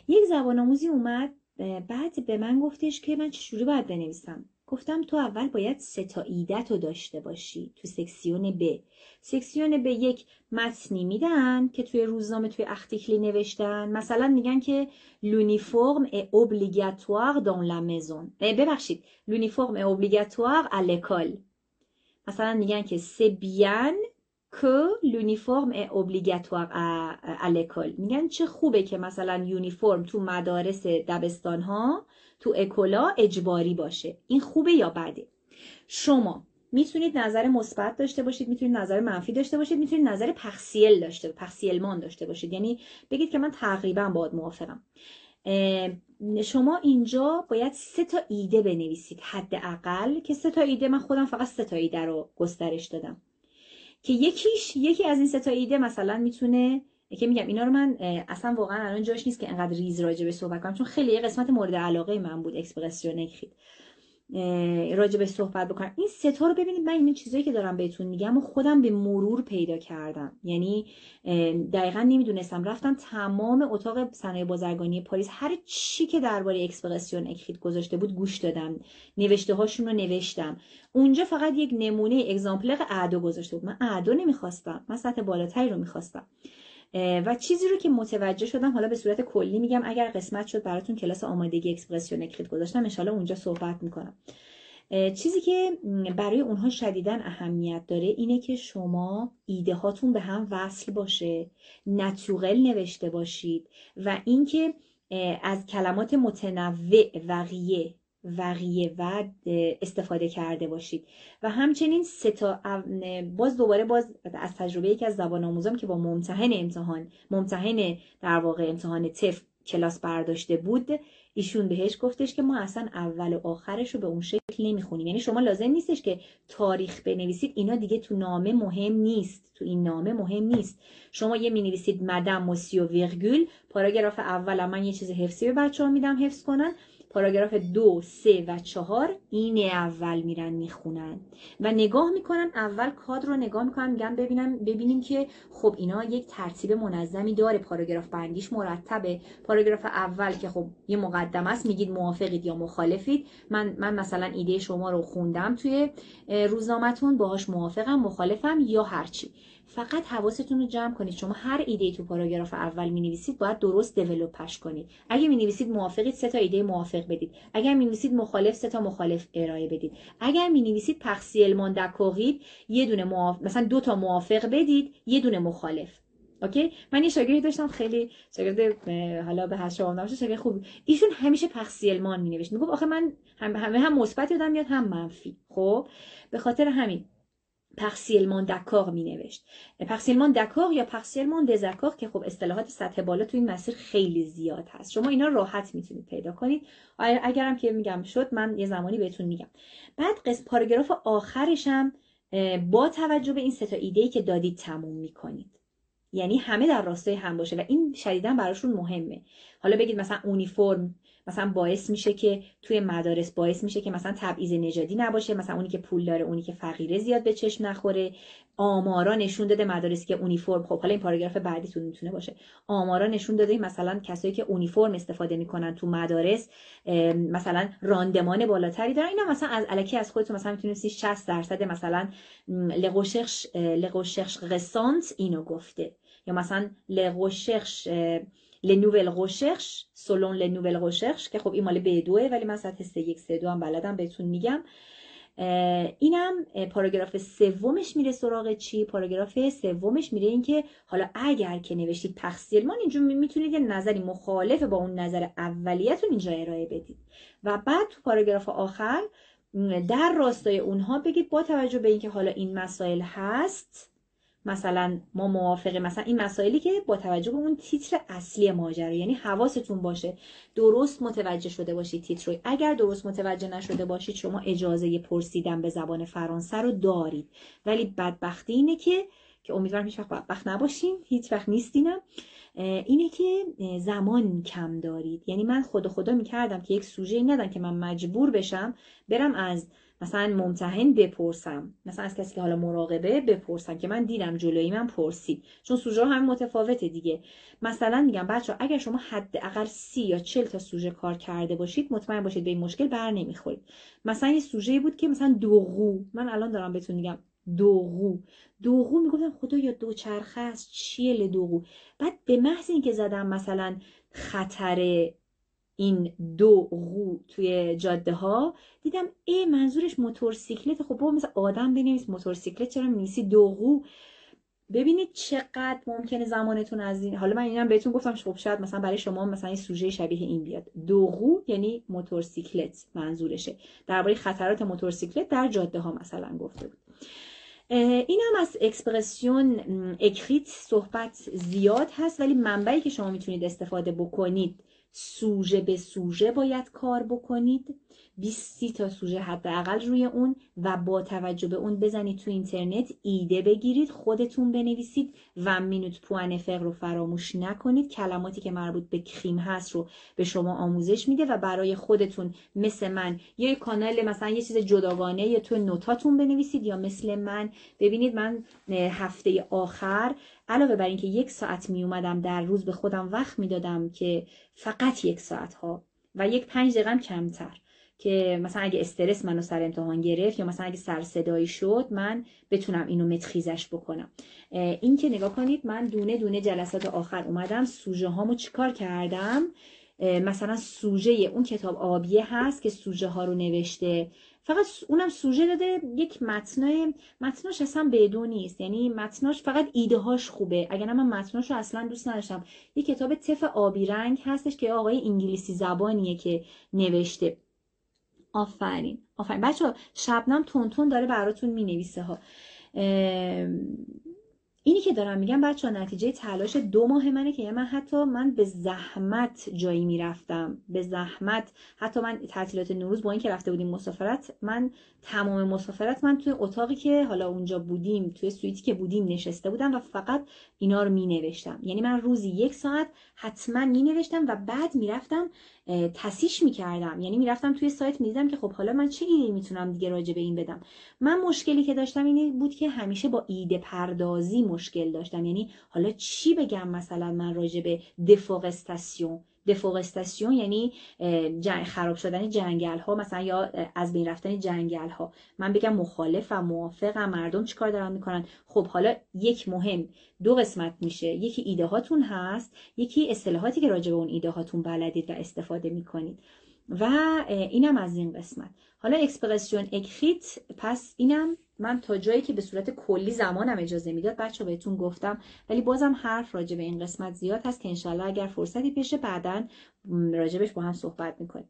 Speaker 1: یک زبان آموزی اومد، بعد به من گفتش که من چجوری باید بنویسم. گفتم تو اول باید 3 تا ایده تو داشته باشی تو سکسیون ب. سکسیون ب یک متنی میدن که توی روزنامه توی اختیکلی نوشتن، مثلا میگن که l'uniforme est obligatoire dans la maison. ببخشید l'uniforme est obligatoire à l'école. مثلا میگن که c'est bien que l'uniforme est obligatoire à l'école. میگن چه خوبه که مثلا یونیفرم تو مدارس دبستان ها، تو اکولا اجباری باشه. این خوبه یا بده؟ شما میتونید نظر مثبت داشته باشید، میتونید نظر منفی داشته باشید، میتونید نظر پخسیلمان داشته باشید، یعنی بگید که من تقریبا باهات موافقم. شما اینجا باید 3 تا ایده بنویسید حداقل، که 3 تا ایده، من خودم فقط 3 تا ایده رو گسترش دادم که یکی از این 3 تا ایده مثلا میتونه که میگم اینا رو من اصلا واقعا الان جاش نیست که انقدر ریز راجع به صحبت کنم، چون خیلی یه قسمت مورد علاقه من بود اکسپرسیون اکریت راجع به صحبت بکنم. این 3 تا رو ببینید، من این چیزایی که دارم بهتون میگم و خودم به مرور پیدا کردم، یعنی دقیقا نمیدونستم، رفتم تمام اتاق صنایع بازرگانی پاریس هر چی که درباره اکسپرسیون اکریت گذاشته بود گوش دادم، نوشته هاشون رو نوشتم. اونجا فقط یک نمونه اگزامپلر اعدو گذاشته بود. من اعدو نمیخواستم، من سطح بالاتری رو میخواستم و چیزی رو که متوجه شدم، حالا به صورت کلی میگم، اگر قسمت شد براتون کلاس آمادگی اکسپرسیون اکریت گذاشتم، ان شاءالله اونجا صحبت میکنم. چیزی که برای اونها شدیداً اهمیت داره اینه که شما ایده هاتون به هم وصل باشه، نچورل نوشته باشید و اینکه از کلمات متنوع وقیه و استفاده کرده باشید. و همچنین 3 تا باز از تجربه یکی از زبان آموزام که با ممتحن در واقع امتحان تف کلاس برداشته بود، ایشون بهش گفتش که ما اصلا اول و آخرش رو به اون شکل نمیخونیم. یعنی شما لازم نیستش که تاریخ بنویسید، اینا دیگه تو نامه مهم نیست، تو این نامه مهم نیست. شما یه مینویسید مدام موسیو ویرگول، پاراگراف اول من یه چیز حفظی به بچه‌ها میدم حفظ کنن، پاراگراف 2، 3 و 4 این اول میرن میخونن و نگاه میکنن، اول کادر رو نگاه میکنن، میگن ببینیم که خب اینا یک ترتیب منظمی داره، پاراگراف بندیش مرتبه. پاراگراف اول که خب یه مقدمه است، میگید موافقید یا مخالفید. من مثلا ایده شما رو خوندم توی روزنامه‌تون، باهاش موافقم، مخالفم یا هرچی. فقط حواستون رو جمع کنید، شما هر ایده تو پاراگراف اول می‌نویسید باید درست دیولپش کنید. اگه می‌نویسید موافقید 3 تا ایده موافق بدید، اگر می‌نویسید مخالف 3 تا مخالف ارائه بدید، اگر می‌نویسید پارسیلمان داکورید یه دونه مثلا 2 تا موافق بدید، یه دونه مخالف. اوکی؟ من یه شاگردی داشتم، خیلی شاگرد حالا به هشت نباشه، شاگرد خوب، ایشون همیشه پارسیلمان می‌نوشت، میگفت آخه من هم مثبت یادم میاد هم منفی. خب به خاطر همین پارسیلمان داکور می نوشت. پارسیلمان داکور یا پارسیلمان دزاکور که خب اصطلاحات سطح بالا تو این مسیر خیلی زیاد هست، شما اینا راحت میتونید پیدا کنید. اگرم که میگم شد من یه زمانی بهتون میگم. بعد پاراگراف آخرشم با توجه به این 3 تا ایده‌ای که دادید تموم میکنید، یعنی همه در راستای هم باشه و این شدیداً براشون مهمه. حالا بگید مثلا اونیفرم مثلا باعث میشه که توی مدارس باعث میشه که مثلا تبعیض نژادی نباشه، مثلا اونی که پول داره اونی که فقیره زیاد به چشم نخوره. آمارا نشون داده مدارسی که اونیفرم، خب حالا این پاراگراف بعدیتون میتونه باشه، آمارا نشون داده مثلا کسایی که اونیفرم استفاده میکنن تو مدارس مثلا راندمان بالاتری دارن. اینا مثلا از الکی از خودتون مثلا میتونید 60% مثلا لغوشخش رسانت اینو گفته، یا مثلا لغوشخش لنوول روشرش سولون لنوول روشرش که خب این مال B2 ولی من سطح 3-1 3-2 هم بلدم بهتون میگم. اینم پاراگراف سومش میره سراغ چی؟ پاراگراف سومش میره این که حالا اگر که نوشتید تقصیرمان اینجا میتونید یه نظری مخالف با اون نظر اولیتون اینجا ارائه بدید و بعد تو پاراگراف آخر در راستای اونها بگید با توجه به اینکه حالا این مسائل هست مثلا ما موافقه مثلا این مسائلی که با توجه به اون تیتر اصلی ماجرا، یعنی حواستون باشه درست متوجه شده باشید تیتر رو. اگر درست متوجه نشده باشید شما اجازه پرسیدن به زبان فرانسه رو دارید، ولی بدبختی اینه که امیدوارم هیچ وقت بدبخت نباشین، هیچ وقت نیستینم، اینه که زمان کم دارید. یعنی من خدا میکردم که یک سوژه ندن که من مجبور بشم برم از مثلا ممتحن بپرسم، مثلا از کسی که حالا مراقبه بپرسم که من دیدم جلوی من پرسید، چون سوژه ها هم متفاوته دیگه. مثلا میگم بچه‌ها اگر شما حداقل 30 یا 40 تا سوژه کار کرده باشید مطمئن باشید به این مشکل بر نمیخورید. مثلا یه سوژه بود که مثلا دوغو، من الان دارم بهتون میگم دوغو میگفتم خدایا دوچرخه است چیه لدوغو، بعد به محض اینکه زدم مثلا خطر این دوغو توی جاده ها دیدم منظورش موتورسیکلت. خب بابا مثل آدم بنویس موتورسیکلت، چرا می‌نویسی دوغو؟ ببینید چقدر ممکنه زمانتون از این، حالا من اینم بهتون گفتم خب شاید مثلا برای شما مثلا این سوژه شبیه این بیاد. دوغو یعنی موتورسیکلت منظورشه، درباره خطرات موتورسیکلت در جاده ها مثلا گفته بود. این هم از اکسپرسیون اکریت صحبت زیاد هست، ولی منبعی که شما میتونید استفاده بکنید سوژه به سوژه باید کار بکنید، 20 تا سوژه حداقل روی اون و با توجه به اون بزنید تو اینترنت ایده بگیرید خودتون بنویسید و مینوت پوان فقر رو فراموش نکنید. کلماتی که مربوط به کریم هست رو به شما آموزش میده و برای خودتون مثل من یا یک کانال مثلا یه چیز جداگانه یا تو نوتاتون بنویسید، یا مثل من ببینید من هفته آخر علاوه بر اینکه 1 ساعت می اومدم در روز به خودم وقت میدادم که فقط 1 ساعت ها و 5 دقیقه کمتر که مثلا اگه استرس منو سر امتحان گرفت یا مثلا اگه سر صدایی شد من بتونم اینو متخیزش بکنم. این که نگاه کنید من دونه دونه جلسات آخر اومدم سوژه هامو چیکار کردم. مثلا سوژه اون کتاب آبیه هست که سوژه ها رو نوشته، فقط اونم سوژه داده یک متناش اصلا بدون نیست، یعنی متناش فقط ایده هاش خوبه، اگر نه من متناش رو اصلا دوست نداشتم. یک کتاب تف آبی رنگ هستش که آقای انگلیسی زبانیه که نوشته. آفرین بچه ها، شبنم تونتون داره براتون می نویسه ها. اینی که دارم میگم بچه ها نتیجه تلاش 2 ماه منه که من به زحمت جایی میرفتم، به زحمت. حتی من تعطیلات نوروز با این که رفته بودیم مسافرت، من تمام مسافرت من توی اتاقی که حالا اونجا بودیم توی سویتی که بودیم نشسته بودم و فقط اینا رو می نوشتم. یعنی من روزی 1 ساعت حتما می نوشتم و بعد میرفتم تصحیح میکردم، یعنی میرفتم توی سایت میدیدم که خب حالا من چه ایده میتونم دیگه راجع به این بدم. من مشکلی که داشتم اینه بود که همیشه با ایده پردازی مشکل داشتم، یعنی حالا چی بگم، مثلا من راجع به دفورستاسیون یعنی خراب شدن جنگل ها مثلا یا از بین رفتن جنگل ها، من بگم مخالفم موافقم مردم چیکار دارن میکنن. خب حالا یک مهم 2 قسمت میشه، یکی ایده هاتون هست، یکی اصطلاحاتی که راجع به اون ایده هاتون بلدید و استفاده میکنید و اینم از این قسمت. حالا اکسپرسیون اکریت، پس اینم من تا جایی که به صورت کلی زمانم اجازه میداد بچه بهتون گفتم، ولی بازم حرف راجع به این قسمت زیاد هست که انشالله اگر فرصتی بشه بعداً راجبش با هم صحبت میکنیم.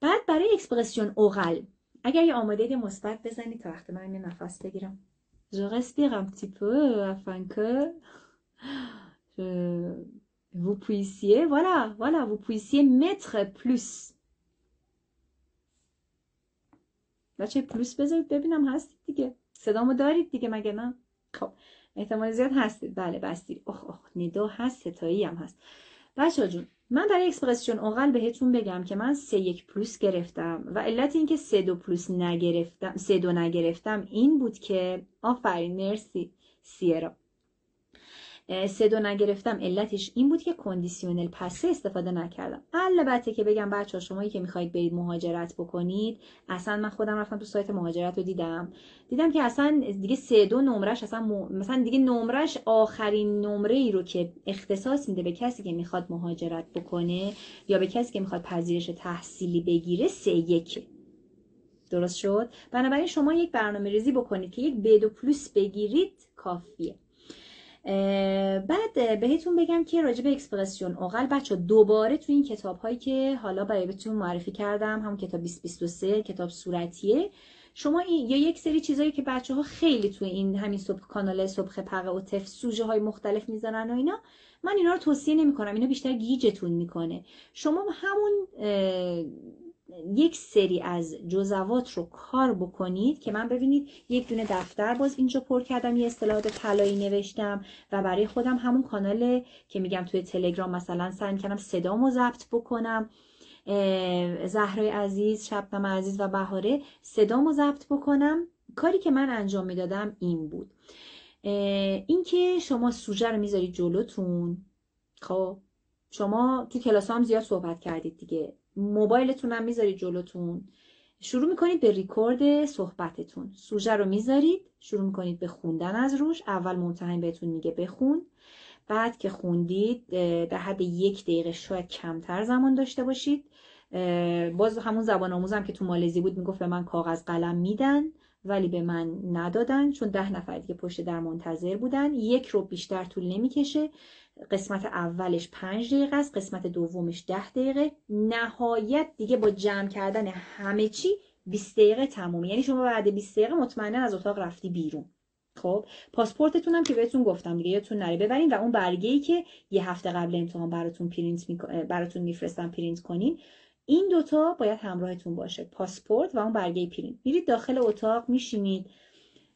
Speaker 1: بعد برای اکسپرسیون اوغل اگر یه آماده مثبت بزنید تا وقت من نفس بگیرم. Je respire un petit peu afin que vous puissiez, voilà, vous puissiez mettre plus. بچه پلوس بذارید ببینم هستید دیگه، صدامو دارید دیگه مگه نه؟ خب احتمال زیاد هستید. بله بستید. ندا هست، ستایی هم هست. بچه جون من برای اکسپرسیون اوغل بهتون بگم که من 3-1 پلوس گرفتم و علت این که 3-2 پلوس نگرفتم، 3-2 نگرفتم این بود که آفرین مرسی سیرا، 3-2 نگرفتم علتش این بود که کندیشنل پسه استفاده نکردم. البته که بگم بچه‌ها شمایی که میخواید برید مهاجرت بکنید، اصلا من خودم رفتم تو سایت مهاجرت رو دیدم که اصلا دیگه 3-2 نمرش اصلا مثلا دیگه نمرش آخرین نمره ای رو که اختصاص میده به کسی که میخواد مهاجرت بکنه یا به کسی که میخواد پذیرش تحصیلی بگیره 3-1. درست شد؟ بنابراین شما یک برنامه‌ریزی بکنید که یک B2 پلوس بگیرید کافیه. بعد بهتون بگم که راجع به اکسپرسیون اوغل بچه دوباره تو این کتاب هایی که حالا برای بهتون معرفی کردم، همون کتاب 2023 کتاب صورتیه، شما این یا یک سری چیزایی که بچه ها خیلی تو این همین کانال صبح پقه و تف سوژه های مختلف میذارن و اینا، من اینا رو توصیه نمی کنم، اینا بیشتر گیجتون میکنه. شما همون یک سری از جزوات رو کار بکنید که من ببینید یک دونه دفتر باز اینجا پر کردم، یه اصطلاحات طلایی نوشتم و برای خودم همون کانال که میگم توی تلگرام مثلا سعی کردم صدامو ضبط بکنم، زهرای عزیز، شبنم عزیز و بهاره، صدامو ضبط بکنم. کاری که من انجام میدادم این بود، این که شما سوژه رو میذارید جلوتون. خب شما تو کلاس هم زیاد صحبت کردید دیگه، موبایلتون هم میذارید جلوتون، شروع میکنید به ریکورد صحبتتون، سوژه رو میذارید، شروع میکنید به خوندن از روش. اول ممتحن بهتون میگه بخون، بعد که خوندید در حد 1 دقیقه شاید کمتر زمان داشته باشید. باز همون زبان آموزم که تو مالزی بود میگفت به من کاغذ قلم میدن ولی به من ندادن، چون 10 نفر دیگه پشت در منتظر بودن. 1 رو بیشتر طول نمیکشه. قسمت اولش 5 دقیقه است، قسمت دومش 10 دقیقه، نهایت دیگه با جمع کردن همه چی 20 دقیقه تمومه. یعنی شما بعد 20 دقیقه مطمئنا از اتاق رفتی بیرون. خب پاسپورتتون هم که بهتون گفتم دیگه یادتون نره ببرین، و اون برگه‌ای که یه هفته قبل امتحان براتون میفرستن پرینت کنین، این دوتا باید همراهتون باشه، پاسپورت و اون برگه پرینت. میرید داخل اتاق میشینید.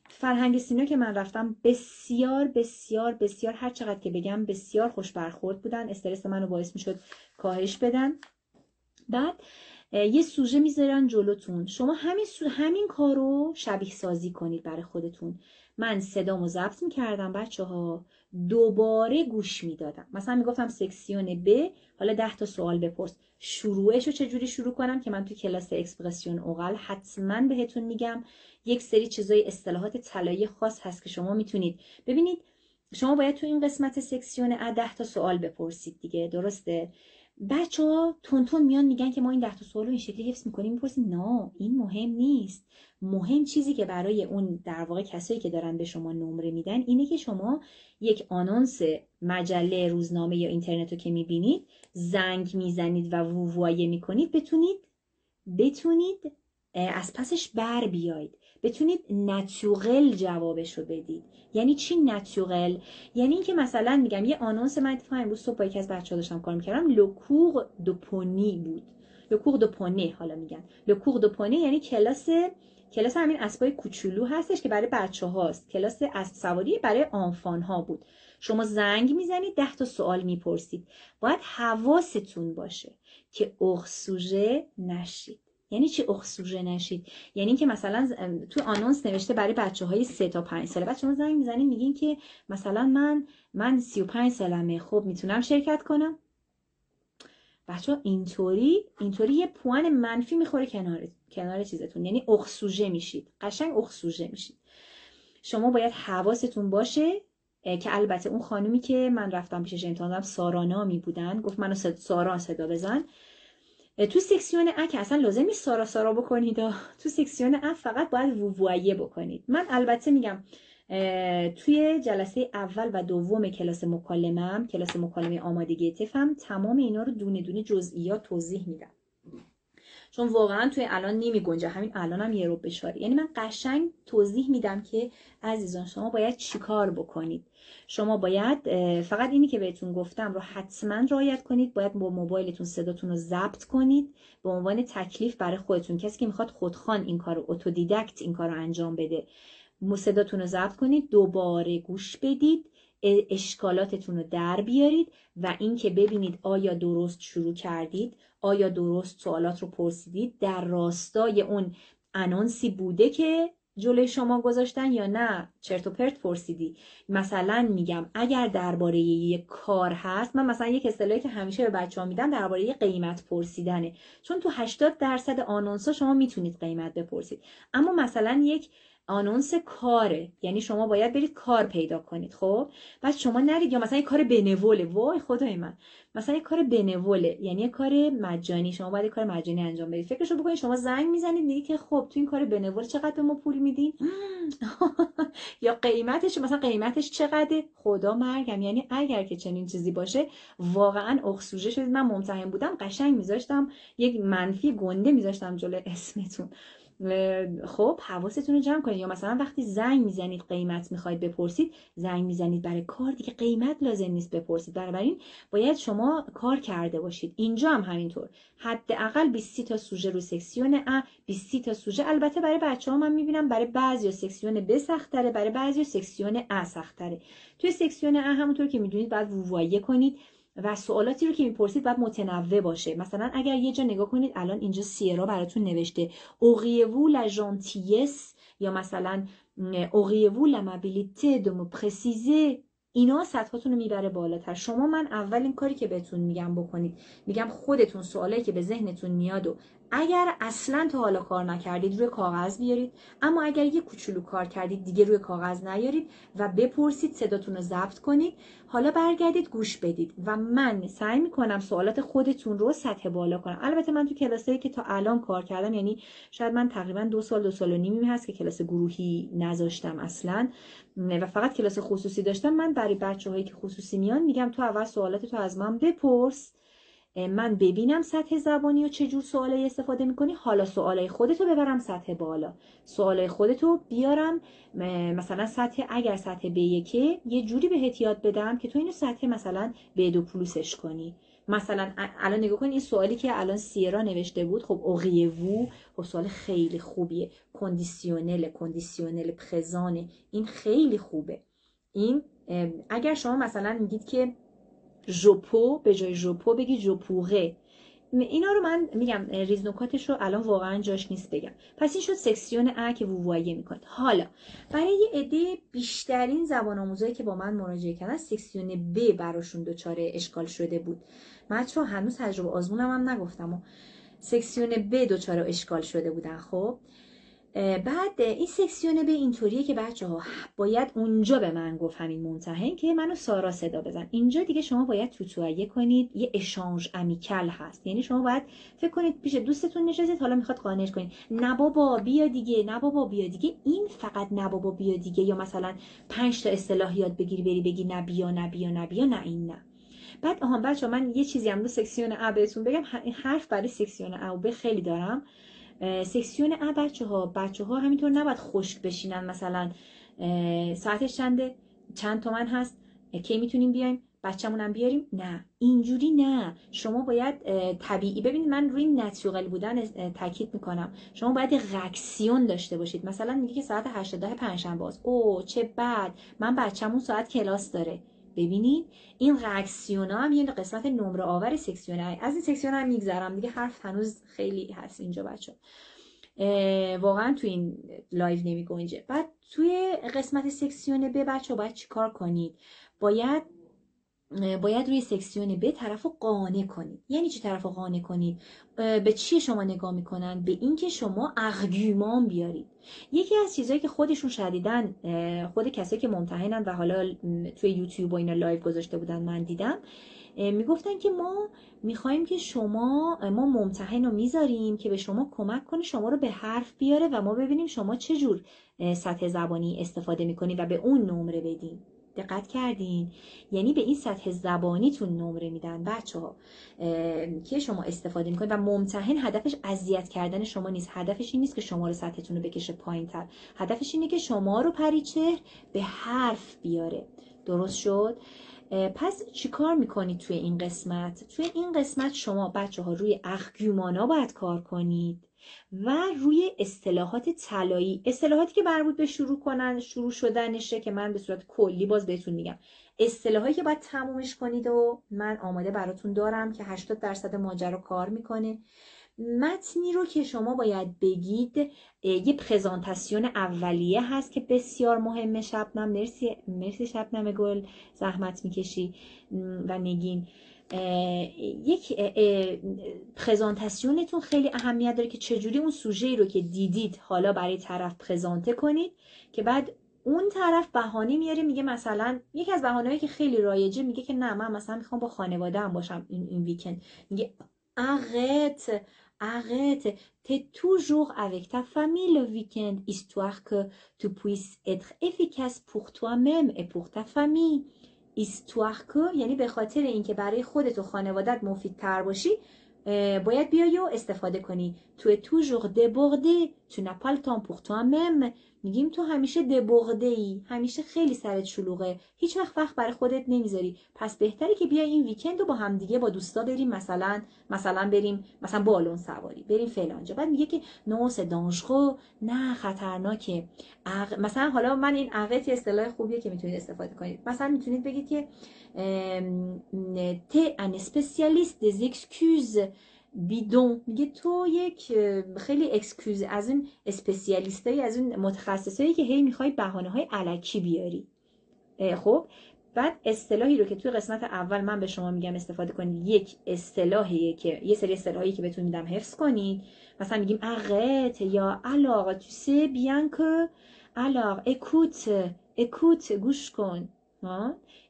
Speaker 1: فرهنگ سینا که من رفتم بسیار بسیار بسیار، هر چقدر که بگم بسیار خوش برخورد بودن، استرس منو باعث میشد کاهش بدن. بعد یه سوژه میذارن جلوتون، شما همین کارو شبیه سازی کنید برای خودتون. من صدامو ضبط میکردم بچه‌ها، دوباره گوش میدادم. مثلا میگفتم سکسیون ب حالا 10 تا سوال بپرس، شروعشو چجوری شروع کنم که من تو کلاس اکسپرسیون اوغل حتما بهتون میگم. یک سری چیزای اصطلاحات طلایی خاص هست که شما میتونید ببینید. شما باید تو این قسمت سکسیون 10 تا سوال بپرسید دیگه، درسته؟ بچه‌ها تون میان میگن که ما این 10 تا سوال رو این شکلی حفظ می‌کنیم، می‌پرسید. نه این مهم نیست. مهم چیزی که برای اون در واقع کسایی که دارن به شما نمره میدن اینه که شما یک آنونس مجله، روزنامه یا اینترنت رو که می‌بینید زنگ میزنید و وووایه می‌کنید، بتونید از پسش بر بیایید، بتونید نچوغل جوابشو بدید. یعنی چی نچوغل؟ یعنی اینکه مثلا میگم یه آنونس، من اتفاقا امروز صبح با یکی از بچه‌ها داشتم کار میکردم، لوکور دو پونی بود، لوکور دو پونه، حالا میگن لوکور دو پونه، یعنی کلاس همین اسبای کوچولو هستش که برای بچه‌هاست، کلاس اسب سواری برای آنفان ها بود. شما زنگ میزنید 10 تا سوال میپرسید، باید حواستون باشه که اخسوژه نشید. یعنی چی اخسوژه نشید؟ یعنی اینکه مثلا تو آنونس نوشته برای بچه‌های 3 تا 5 ساله، بعد شما زنگ میزنید میگین که مثلا من 35 سالمه، خب میتونم شرکت کنم؟ بچه‌ها اینطوری یه پوان منفی میخوره کنار چیزتون، یعنی اخسوژه میشید، قشنگ اخسوژه میشید. شما باید حواستون باشه که البته اون خانومی که من رفتم پیشش امتحان دادم سارانامی بودن، گفت منو سارا صدا بزن. تو سکسیون ا که اصلا لازم نیست سارا بکنید، تو سکسیون ا فقط باید وووایه بکنید. من البته میگم توی جلسه اول و دوم کلاس مکالمه آمادگی تفهم تمام اینا رو دونه دونه جزئیات توضیح میدم، چون واقعا توی الان نمیگنجه، همین الانم یه رو بشاره. یعنی من قشنگ توضیح میدم که عزیزان شما باید چیکار بکنید. شما باید فقط اینی که بهتون گفتم رو حتما رعایت کنید. باید با موبایلتون صداتون رو ضبط کنید به عنوان تکلیف برای خودتون. کسی که میخواد خودخوان این کارو، اتودیدکت این کارو انجام بده، صداتون رو ضبط کنید، دوباره گوش بدید، اشکالاتتون رو در بیارید و اینکه ببینید آیا درست شروع کردید، آیا درست سوالات رو پرسیدید، در راستای اون انونسی بوده که جلوی شما گذاشتن یا نه چرت و پرت پرسیدی. مثلا میگم اگر درباره یک کار هست، من مثلا یک اصطلاحی که همیشه به بچه‌ها میدم درباره قیمت پرسیدنه، چون تو 80% آنونس‌ها شما میتونید قیمت بپرسید، اما مثلا یک آنونس کاره، یعنی شما باید برید کار پیدا کنید. خب بعد شما نرید، یا مثلا یک کار بنوله، وای خدای من، مثلا یک کار بنوله یعنی یک کار مجانی، شما باید یک کار مجانی انجام بدید. فکرشو بکنید شما زنگ میزنید میگید که خب تو این کار بنوله چقدر به ما پول میدین یا قیمتش، مثلا قیمتش چقدره، خدا مرگم. یعنی اگر که چنین چیزی باشه واقعا اخسوژه شدید. من ممتحن بودم قشنگ میذاشتم یک منفی گنده میذاشتم جلوی اسمتون. خب حواستون رو جمع کنید. یا مثلا وقتی زنگ میزنید قیمت میخواید بپرسید، زنگ میزنید برای کار دیگه، قیمت لازم نیست بپرسید، بنابراین باید شما کار کرده باشید. اینجا هم همینطور، حداقل 20 تا سوژه رو سکسیون ا، 20 تا سوژه. البته برای بچه‌ها من میبینم برای بعضیا سکسیون ب سخت‌تره، برای بعضیا سکسیون ا سخت‌تره. توی سکسیون ا همونطور که میدونید باید وووایه کنید و سوالاتی رو که میپرسید باید متنوع باشه. مثلا اگر یه جا نگاه کنید، الان اینجا سیرا براتون نوشته auriez-vous la gentillesse، یا مثلا auriez-vous l'amabilité de me préciser، اینا سطحاتون رو میبره بالاتر. شما من اولین کاری که بهتون میگم بکنید، میگم خودتون سوالایی که به ذهنتون میاد و اگر اصلا تا حالا کار نکردید روی کاغذ بیارید، اما اگر یه کوچولو کار کردید دیگه روی کاغذ نیارید و بپرسید، صداتون رو ضبط کنید، حالا برگردید گوش بدید و من سعی میکنم سوالات خودتون رو سطح بالا کنم. البته من تو کلاسایی که تا الان کار کردم، یعنی شاید من تقریبا 2 سال و نیمی هست که کلاس گروهی نذاشتم اصلا و فقط کلاس خصوصی داشتم. من برای بچه‌هایی که خصوصی میان میگم تو اول سوالات تو از من بپرس، من ببینم سطح زبانی و چه جور سوالایی استفاده میکنی، حالا سوالای خودتو ببرم سطح بالا، سوالای خودتو بیارم مثلا سطح، اگر سطح B1 یه جوری بهت یاد بدم که تو اینو سطح مثلا B2 پلوسش کنی. مثلا الان نگاه کن این سوالی که الان سیرا نوشته بود، خب اوغیوو، خب سوال خیلی خوبیه، کندیسیونل پرزانه، این خیلی خوبه. این اگر شما مثلا میگید که ژوپو، به جای ژوپو بگی ژوپوغه، اینا رو من میگم ریزنکاتش رو الان واقعا جاش نیست بگم. پس این شد سکسیون ا که وووایه میکنید. حالا برای یه عده بیشترین زبان آموزایی که با من مراجعه کردن، سکسیون ب براشون دچار اشکال شده بود. من چون هنوز تجربه آزمونم هم نگفتم و سکسیون ب دچار اشکال شده بودن. خب بعد این سکسیون به اینطوریه که بچه‌ها باید اونجا به من گفت همین ممتحن که منو سارا صدا بزن. اینجا دیگه شما باید توتوایه کنید، یه اشانج امیکل هست، یعنی شما باید فکر کنید پیش دوستتون نشستید، حالا میخواد قانعش کنید نه بابا بیا دیگه، نه بابا بیا دیگه، این فقط نه بابا بیا دیگه، یا مثلا 5 تا اصطلاح یاد بگیری بری بگی نه بیا نه بیا نه بیا، نه این نه. بعد بچه‌ها من یه چیزی هم رو سکسیون ا بهتون بگم، حرف برای سکسیون ا و ب خیلی دارم. سکسیون ا بچه ها همینطور نباید خشک بشینن، مثلا ساعتش چند تومن هست، کی میتونیم بیایم بچه‌مونم بیاریم، نه اینجوری نه. شما باید طبیعی، ببینید من روی نچورال بودن تاکید میکنم، شما باید رکسیون داشته باشید. مثلا میگه که ساعت 8 تا 10 پنجشنبه است، اوه چه بد، من بچه‌مون ساعت کلاس داره. ببینید این رکسیونا هم یه قسمت نمره آور سکسیون ا. از این سکسیون هم میگذرم دیگه، حرف هنوز خیلی هست اینجا بچه، واقعا تو این لایو نمی گنجه. بعد توی قسمت سکسیون ب بچه باید چی کار کنید؟ باید روی سکسیون ب طرفو قانع کنید. یعنی چی طرفو قانع کنید؟ به چی شما نگاه میکنن؟ به این که شما ارگومان بیارید. یکی از چیزایی که خودشون شدیدن، خود کسایی که ممتحنن و حالا توی یوتیوب و اینا لایو گذاشته بودن من دیدم، میگفتن که ما میخوایم که ما ممتحن رو میذاریم که به شما کمک کنه شما رو به حرف بیاره و ما ببینیم شما چه جور سطح زبانی استفاده میکنید و به اون نمره بدیم. دقت کردین؟ یعنی به این سطح زبانیتون نمره میدن بچه‌ها که شما استفاده میکنید و ممتحن هدفش اذیت کردن شما نیست، هدفش این نیست که شما رو سطحتون رو بکشه پایین‌تر، هدفش اینه که شما رو پریچهر به حرف بیاره. درست شد؟ پس چیکار میکنید توی این قسمت؟ توی این قسمت شما بچه‌ها روی ارگومانا باید کار کنید. و روی اصطلاحات طلایی، اصطلاحاتی که مربوط به شروع شدنشه که من به صورت کلی باز بهتون میگم. اصطلاحایی که باید تمومش کنید و من آماده براتون دارم که 80% ماجرا کار میکنه. متنی رو که شما باید بگید، یه پرزنتاسیون اولیه هست که بسیار مهمه. شبنم، مرسی شبنم گل، زحمت میکشی و نگین. یک پرزنتاسیونتون خیلی اهمیت داره که چجوری اون سوژه‌ای رو که دیدید حالا برای طرف پرزنته کنید که بعد اون طرف بهانه میاره، میگه مثلا یکی از بهانه‌هایی که خیلی رایجه میگه که نه من مثلا میخوام با خانواده‌ام باشم این ویکند. میگه arrête, t'es toujours avec ta famille le week-end, histoire que tu puisses être efficace pour toi-même et pour ta famille. Histoire que یعنی به خاطر اینکه برای خودت و خانوادت مفیدتر باشی باید بیایی و استفاده کنی. تو toujours débordé, tu n'as pas le temps pour toi-même. میگیم تو همیشه دبورده ای، همیشه خیلی سرت شلوغه، هیچ وقت برای خودت نمیذاری. پس بهتره که بیای این ویکند رو با هم دیگه با دوستا بریم، مثلا بریم مثلا بالون سواری، بریم فلانجا. بعد میگه که نو سه دانژرو، نه خطرناکه. مثلا حالا من این عقت اصطلاح خوبیه که میتونید استفاده کنید. مثلا میتونید بگید که ته ان اسپسیالیست دز اکسکوز بیدون. میگه تو یک خیلی اکسکیوز از اون اسپسیالیستایی، از اون متخصصایی که هی میخوای بهانه‌های الکی بیاری. خب بعد اصطلاحی رو که توی قسمت اول من به شما میگم استفاده کنید، یک اصطلاحیه که یه سری اصطلاحی که بهتون میدم حفظ کنید. مثلا میگیم arrête یا alors tu sais bien que alors écoute گوش کن.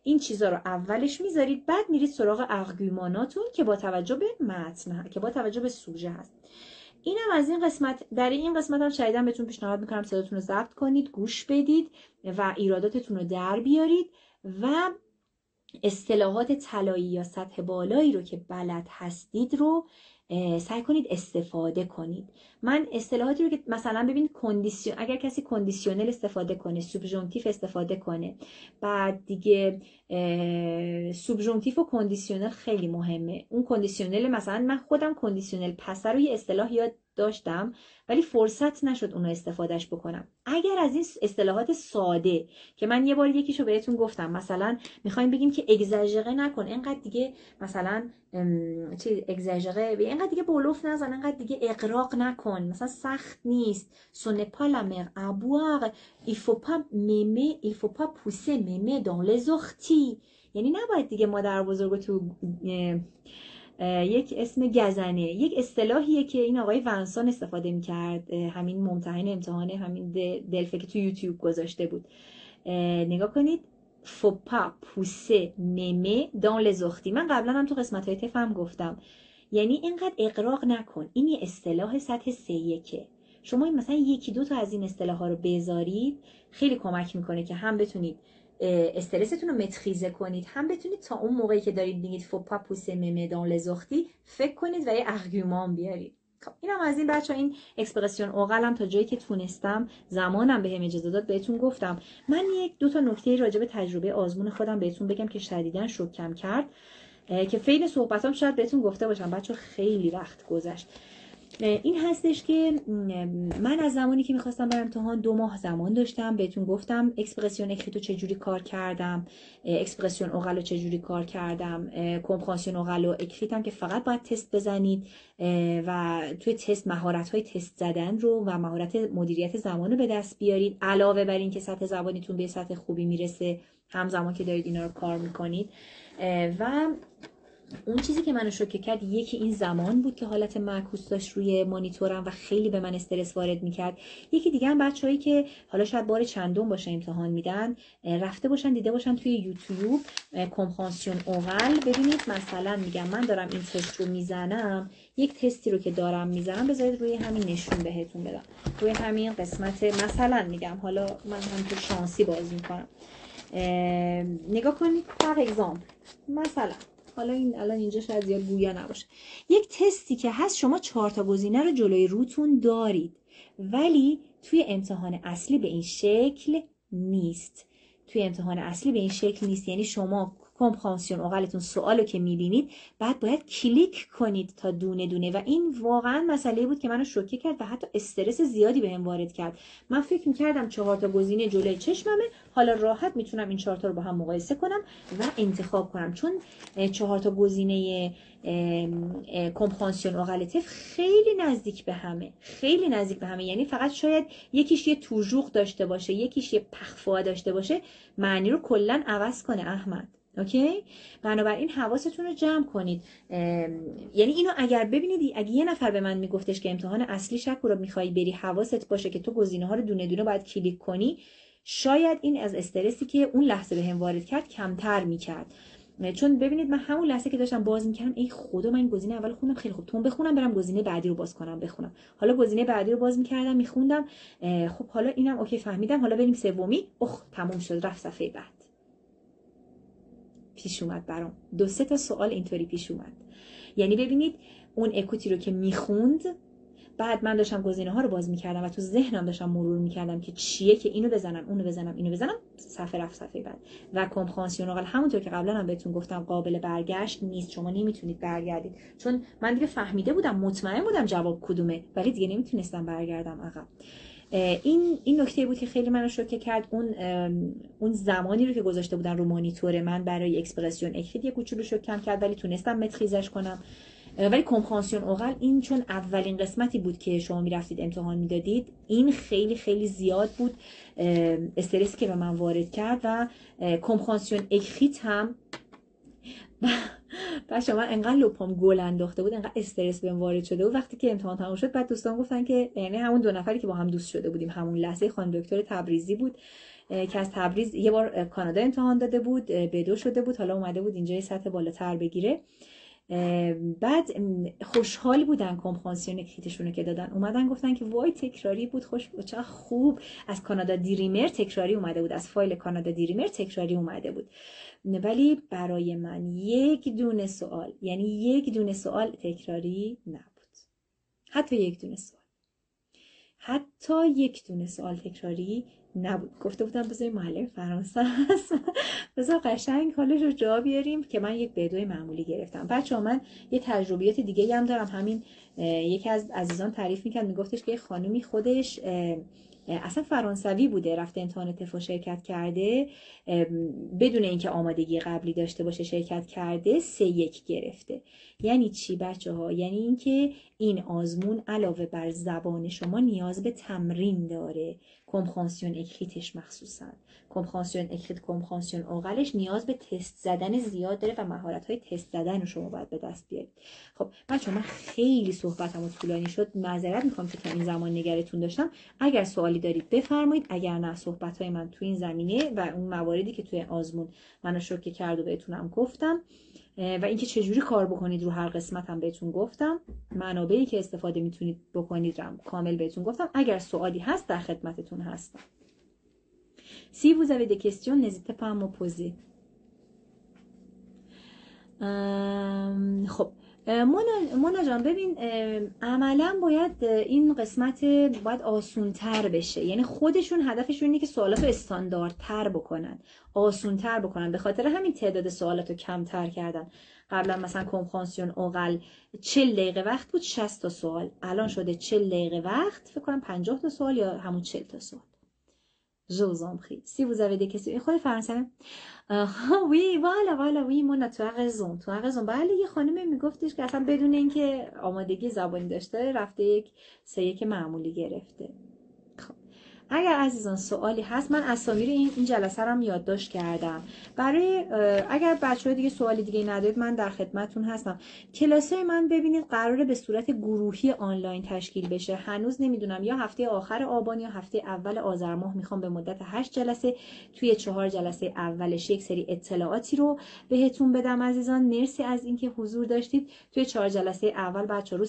Speaker 1: این چیزا رو اولش میذارید، بعد میرید سراغ آرگوماناتون که با توجه به متن، که با توجه به سوژه هست. اینم از این قسمت. در این قسمت هم شدیداً بهتون پیشنهاد میکنم صداتون رو ضبط کنید، گوش بدید و ایراداتتون رو در بیارید و اصطلاحات طلایی یا سطح بالایی رو که بلد هستید رو سعی کنید استفاده کنید. من اصطلاحاتی رو که مثلا ببینید اگر کسی کندیشنل استفاده کنه، سوبژانکتیو استفاده کنه، بعد دیگه سوبژانکتیو و کندیشنل خیلی مهمه. اون کندیشنل مثلا من خودم کندیشنل پس رو یه اصطلاح یاد داشتم ولی فرصت نشد اونو استفادهش بکنم. اگر از این اصطلاحات ساده که من یه بار یکیشو بهتون گفتم، مثلا میخوایم بگیم که اگزاژره نکن، اینقدر دیگه مثلا اگزاژره، اینقدر دیگه بلوف نزن، اینقدر دیگه اغراق نکن، مثلا سخت نیست. ce n'est pas la mer à boire, il faut pas pousser mémé dans les orties. یعنی نباید دیگه مادر بزرگ تو یک اسم گزنه، یک اصطلاحیه که این آقای ونسان استفاده میکرد، همین ممتحن امتحان همین دلفه که تو یوتیوب گذاشته بود. نگاه کنید، faut pas pousser mémé dans les orties. من قبلا هم تو قسمت‌های تفهم گفتم، یعنی اینقدر اغراق نکن. این یه اصطلاح سطح 3-1. شما مثلا یکی دو تا از این اصطلاح ها رو بذارید، خیلی کمک میکنه که هم بتونید استرستون رو متریزه کنید، هم بتونید تا اون موقعی که دارید میگید faut pas pousser mémé dans les orties فکر کنید و یه آرگومان بیارید. خب اینم از این بچه‌ها. این اکسپرسیون اوغلم تا جایی که تونستم، زمانم بهم اجازه داد بهتون گفتم. من یک دو تا نکته راجع به تجربه آزمون خودم بهتون بگم که شدیداً شوکم کرد، که فعل صحبتام شاید بهتون گفته باشم بچه‌ها، خیلی وقت گذشت. این هستش که من از زمانی که میخواستم برم امتحان 2 ماه زمان داشتم. بهتون گفتم اکسپرسیون اکریتو چجوری کار کردم، اکسپرسیون اوغلو چجوری کار کردم، کمپرانسیون اوغلو اکریتم که فقط باید تست بزنید و توی تست مهارت‌های تست زدن رو و مهارت مدیریت زمان رو به دست بیارید، علاوه بر این که سطح زبانیتون به سطح خوبی میرسه همزمان که دارید اینا رو کار میکنید. و اون چیزی که منو شوکه کرد، یکی این زمان بود که حالت معکوس داشت روی مانیتورم و خیلی به من استرس وارد میکرد. یکی دیگه هم بچه‌هایی که حالا شاید بار چندم باشه امتحان میدن، رفته باشن دیده باشن توی یوتیوب کمپرانسیون اوغل. ببینید مثلا میگم من دارم این تست رو میزنم، یک تستی رو که دارم میزنم بذارید روی همین نشون بهتون بدم، روی همین قسمت مثلا میگم، حالا من هم تو شانسی بازی میکنم. نگاه کنید پر اگزامپل، مثلا حالا این الان اینجا شاید زیاد گویا نباشه، یک تستی که هست شما 4 تا گزینه رو جلوی روتون دارید ولی توی امتحان اصلی به این شکل نیست. توی امتحان اصلی به این شکل نیست. یعنی شما کمپرهانسیون اوغلتون سوالو که میبینید باید کلیک کنید تا دونه دونه و این واقعا مسئله بود که منو شوکه کرد و حتی استرس زیادی بهم وارد کرد. من فکر میکردم 4 تا گزینه جلوی چشممه، حالا راحت میتونم این 4 تا رو با هم مقایسه کنم و انتخاب کنم، چون 4 تا گزینه کمپرهانسیون اوغلتف خیلی نزدیک به همه، یعنی فقط شاید یکیش یه توژوق داشته باشه، یکیش یه پخفا داشته باشه، معنی رو کلا عوض کنه احمد. اوکی؟ بنابراین حواستون رو جمع کنید. یعنی اینو اگر ببینید، اگه یه نفر به من میگفتش که امتحان اصلی شکورا میخوای بری حواست باشه که تو گزینه ها رو دونه دونه باید کلیک کنی، شاید این از استرسی که اون لحظه بهم وارد کرد کمتر میکرد. چون ببینید من همون لحظه که داشتم باز میکردم ای خدا من این گزینه اول خوندم خیلی خوب، تون بخونم برم گزینه بعدی رو باز کنم بخونم، حالا گزینه بعدی رو باز میکردم میخوندم، خب حالا اینم اوکی فهمیدم، حالا بریم سومی، تموم شد رفت صفحه بعد. پیش اومد برام 2-3 تا سوال اینطوری پیش اومد. یعنی ببینید اون اکوتی رو که میخوند، بعد من داشتم گزینه ها رو باز میکردم و تو ذهنم داشتم مرور میکردم که چیه که اینو بزنم اونو بزنم اینو بزنم، صفحه رفت صفحه بعد. و کمپرهانسیون اوغل همونطور که قبلا هم بهتون گفتم قابل برگشت نیست، شما نمیتونید برگردید، چون من دیگه فهمیده بودم، مطمئن بودم جواب کدومه، ولی دیگه نمیتونستم برگردم عقب. این نکته بود که خیلی منو شوکه کرد. اون زمانی رو که گذاشته بودن رو مانیتور من برای اکسپرسیون اکریت یه کوچولو شوکم کرد، ولی تونستم متریزش کنم. ولی کمپرهانسیون اوغل این چون اولین قسمتی بود که شما میرفتید امتحان میدادید، این خیلی خیلی زیاد بود استرسی که به من وارد کرد. و کمپرهانسیون اکریت هم بچه‌ها من انقدر لپام گل انداخته بود، انقدر استرس بهم وارد شده بود وقتی که امتحان تموم شد. بعد دوستان گفتن که یعنی همون 2 نفری که با هم دوست شده بودیم همون لحظه، خانم دکتر تبریزی بود که از تبریز یه بار کانادا امتحان داده بود، B2 شده بود، حالا اومده بود اینجا سطح بالاتر بگیره. بعد خوشحال بودن کمپرهانسیون اکریتشون رو که دادن، اومدن گفتن که وای تکراری بود، چقدر خوب، از کانادا دریمر تکراری اومده بود، از فایل کانادا دریمر تکراری اومده بود. ولی برای من یک دونه سوال تکراری نبود، حتی یک دونه سوال تکراری نبود. گفته بودم بذاریم معلم فرانسه هست بذار قشنگ حالش رو جا بیاریم که من یک B2 معمولی گرفتم. بچه‌ها من یه تجربیات دیگه هم دارم. همین یکی از عزیزان تعریف میکرد، میگفتش که خانومی خودش اصلا فرانسوی بوده، رفته امتحان TOEFL شرکت کرده، بدون اینکه آمادگی قبلی داشته باشه شرکت کرده، 3-1 گرفته. یعنی چی بچه‌ها؟ یعنی اینکه این آزمون علاوه بر زبان شما نیاز به تمرین داره. کمپرهانسیون اکریتش مخصوصا کمپرهانسیون اکریت، کمپرهانسیون اوغلش نیاز به تست زدن زیاد داره و مهارت‌های تست زدن رو شما باید به دست بیارید. خب بچه‌ها من خیلی صحبتمو طولانی شد، معذرت می‌خوام که تا این زمان نگرتون داشتم. اگر سوالی دارید بفرمایید، اگر نه صحبت‌های من تو این زمینه و اون مواردی که توی آزمون منو شوکه کرد و بهتونم گفتم و اینکه چجوری کار بکنید رو هر قسمت هم بهتون گفتم، منابعی که استفاده میتونید بکنید رو کامل بهتون گفتم. اگر سوالی هست در خدمتتون هستم. Si vous avez des questions, n'hésitez pas à me poser. خب مونا جان ببین، عملا باید این قسمت باید آسونتر بشه، یعنی خودشون هدفشون اینه که سوالاتو استانداردتر بکنن، آسونتر بکنن، به خاطر همین تعداد سوالاتو کمتر کردن. قبلا مثلا کمپرهانسیون اوغل 40 دقیقه وقت بود 60 تا سوال، الان شده 40 دقیقه وقت فکر کنم 50 تا سوال یا همون 40 تا سوال. Je vous en prie. Si vous avez des questions. خود فرانسه oui voilà oui Mona tu as raison. بله یه خانمی میگفتش که اصلا بدون اینکه آمادگی زبانی داشته رفته یک 3-1 معمولی گرفته. خب اگر عزیزان سوالی هست، من اسامی رو این جلسه رو هم یادداشت کردم برای اگر بچه‌ها دیگه سوالی دیگه ندارید من در خدمتتون هستم. کلاسای من ببینید قراره به صورت گروهی آنلاین تشکیل بشه. هنوز نمیدونم یا هفته آخر آبان یا هفته اول آذر ماه میخوام به مدت 8 جلسه توی 4 جلسه اولش یک سری اطلاعاتی رو بهتون بدم. عزیزان مرسی از اینکه حضور داشتید. توی 4 جلسه اول بچه‌ها رو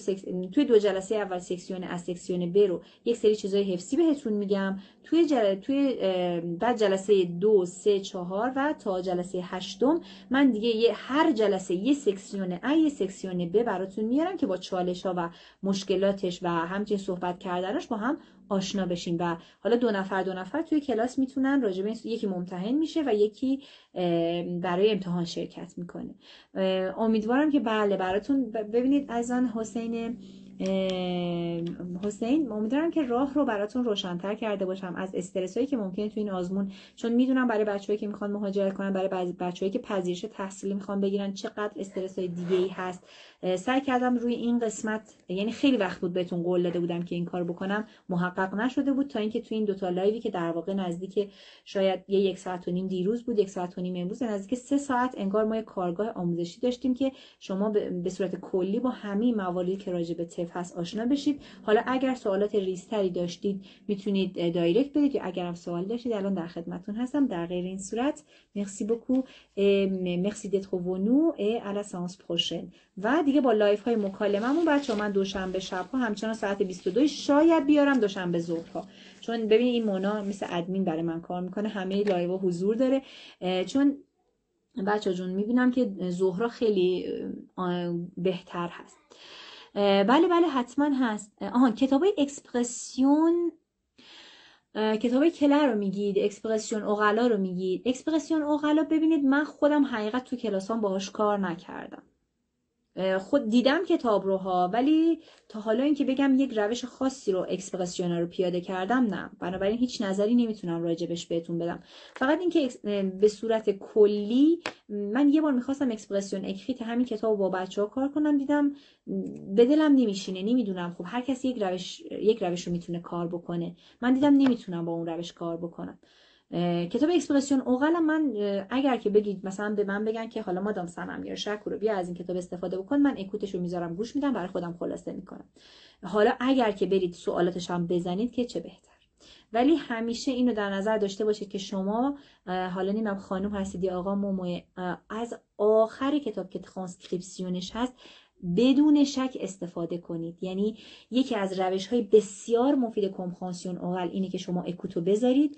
Speaker 1: توی 2 جلسه اول سکسیون از سکسیون ب رو یک سری چیزای حفظی بهتون میگم میکنم توی بعد جلسه 2 3 4 و تا جلسه 8 من دیگه هر جلسه یه سکسیون A یه سکسیون B براتون میارم که با چالش ها و مشکلاتش و همچنین صحبت کردنش با هم آشنا بشیم و حالا دو نفر توی کلاس میتونن راجع به یکی ممتحن میشه و یکی برای امتحان شرکت میکنه. امیدوارم که بله براتون ببینید عزیزان حسین امیدوارم که راه رو براتون روشن‌تر کرده باشم از استرسایی که ممکنه تو این آزمون، چون میدونم برای بچه‌هایی که میخوان مهاجرت کنن، برای بچه‌هایی که پذیرش تحصیلی میخوان بگیرن چقدر استرسای دیگه‌ای هست. سعی کردم روی این قسمت، یعنی خیلی وقت بود بهتون قول داده بودم که این کار بکنم، محقق نشده بود تا اینکه تو این 2 تا لایوی که در واقع نزدیک شاید 1 ساعت و نیم دیروز بود، 1 ساعت و نیم امروز، نزدیک 3 ساعت انگار ما کارگاه آموزشی داشتیم که شما به صورت کلی با همین مواردی که راجع به طب هست آشنا بشید. حالا اگر سوالات ریزتری داشتید میتونید دایرکت بدید، یا اگر هم سوال داشتید الان در خدمتتون هستم. در غیر این صورت مرسی بوکو، مرسی d'être venu et à la séance prochaine. و دیگه با لایف های مکالممون بچه‌ها من دوشنبه شب‌ها همچنان ساعت 22 شاید بیارم دوشنبه ظهرها، چون ببینید این مونا مثل ادمین برای من کار میکنه، همه لایوها حضور داره، چون بچه‌ها جون میبینم که ظهرها خیلی بهتر هست. بله حتما هست. کتابای اکسپرسیون، کتابای کلر رو میگید، اکسپرسیون اوغلا رو میگید. اکسپرسیون اوغلا ببینید من خودم حقیقت تو کلاسام باهاش کار نکردم، خود دیدم کتاب روها، ولی تا حالا اینکه بگم یک روش خاصی رو اکسپرسیون رو پیاده کردم نه، بنابراین هیچ نظری نمیتونم راجبش بهتون بدم. فقط اینکه به صورت کلی من یه بار میخواستم اکسپرسیون اکریت همین کتاب با بچه‌ها کار کنم، دیدم به دلم نمیشینه، نمیدونم، خب هر کسی یک روش رو میتونه کار بکنه، من دیدم نمیتونم با اون روش کار بکنم. کتاب اکسپرسیون اوغل من اگر که بگید مثلا به من بگن که حالا مادام سنم یا شکر بیا از این کتاب استفاده بکن، من اکوتش رو میذارم گوش میدم، برای خودم خلاصه میکنم. حالا اگر که برید سوالاتش هم بزنید که چه بهتر. ولی همیشه اینو در نظر داشته باشید که شما حالا نمیدونم خانم هستید یا آقا مومو، از آخر کتاب که ترانسکریپسیونش هست بدون شک استفاده کنید. یعنی یکی از روش‌های بسیار مفید کمپرهانسیون اوغل اینه که شما اکوتو بذارید،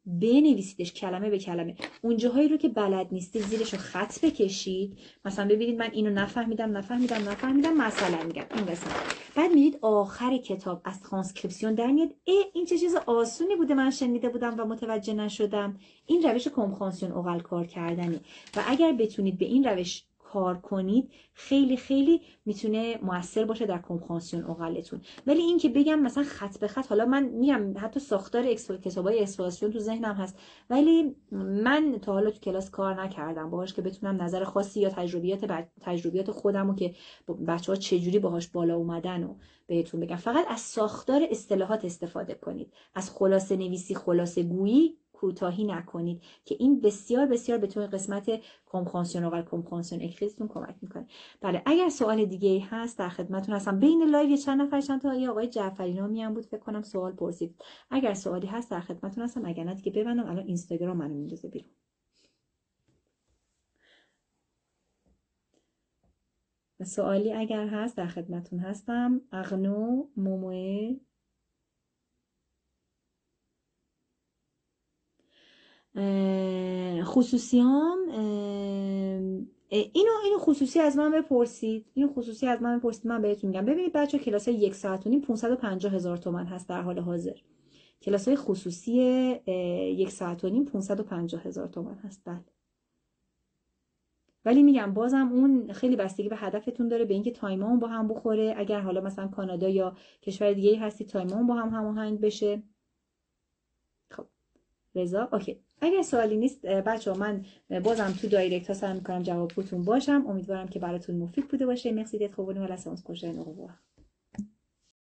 Speaker 1: بنویسیدش کلمه به کلمه، اون جاهایی رو که بلد نیستید زیرش رو خط بکشید، مثلا ببینید من اینو نفهمیدم مثلا میگم این قسمت، بعد میرید آخر کتاب از ترانسکریپسیون در میاد این چه چیز آسونی بوده من شنیده بودم و متوجه نشدم. این روش کمپرهانسیون اوغل کار کردنی و اگر بتونید به این روش کار کنید خیلی خیلی میتونه موثر باشه در کمپرهانسیون اوغلتون. ولی این که بگم مثلا خط به خط، حالا من میگم حتی ساختار کتابای اکسپرسیون تو ذهنم هست، ولی من تا حالا تو کلاس کار نکردم باهاش که بتونم نظر خاصی یا تجربیات خودمو که بچه‌ها چجوری باهاش بالا اومدن و بهتون بگم. فقط از ساختار اصطلاحات استفاده کنید، از خلاصه نویسی، خلاصه گویی کوتاهی نکنید که این بسیار بسیار به توی قسمت کمپرهانسیون اوغل، کمپرهانسیون اکریتتون کمک میکنه. بله اگر سوال دیگه ای هست در خدمتتون هستم. بین لایو چند تا آقای جعفری نامی هم بود فکر کنم سوال پرسید. اگر سوالی هست در خدمتتون هستم، اگر نه دیگه ببندم، الان اینستاگرام منو میندازه بیرون. سوالی اگر هست در خدمتتون هستم. اغنو موموه خصوصیام اینو خصوصی از من بپرسید، من بهتون میگم. ببینید بچه کلاس 1 ساعت و نیم 550,000 تومان هست در حال حاضر. کلاس های خصوصی 1 ساعت و نیم 550,000 تومان هست. بله ولی میگم بازم اون خیلی بستگی به هدفتون داره، به اینکه تایممون با هم بخوره. اگر حالا مثلا کانادا یا کشور دیگه هستی تایممون با هم هماهنگ بشه. خب رضا اوکی. اگر سوالی نیست بچه‌ها من بازم تو دایرکت ها سعی می‌کنم جواب بهتون باشم. امیدوارم که براتون مفید بوده باشه. مرسی d'être venu à la séance prochaine. Au revoir.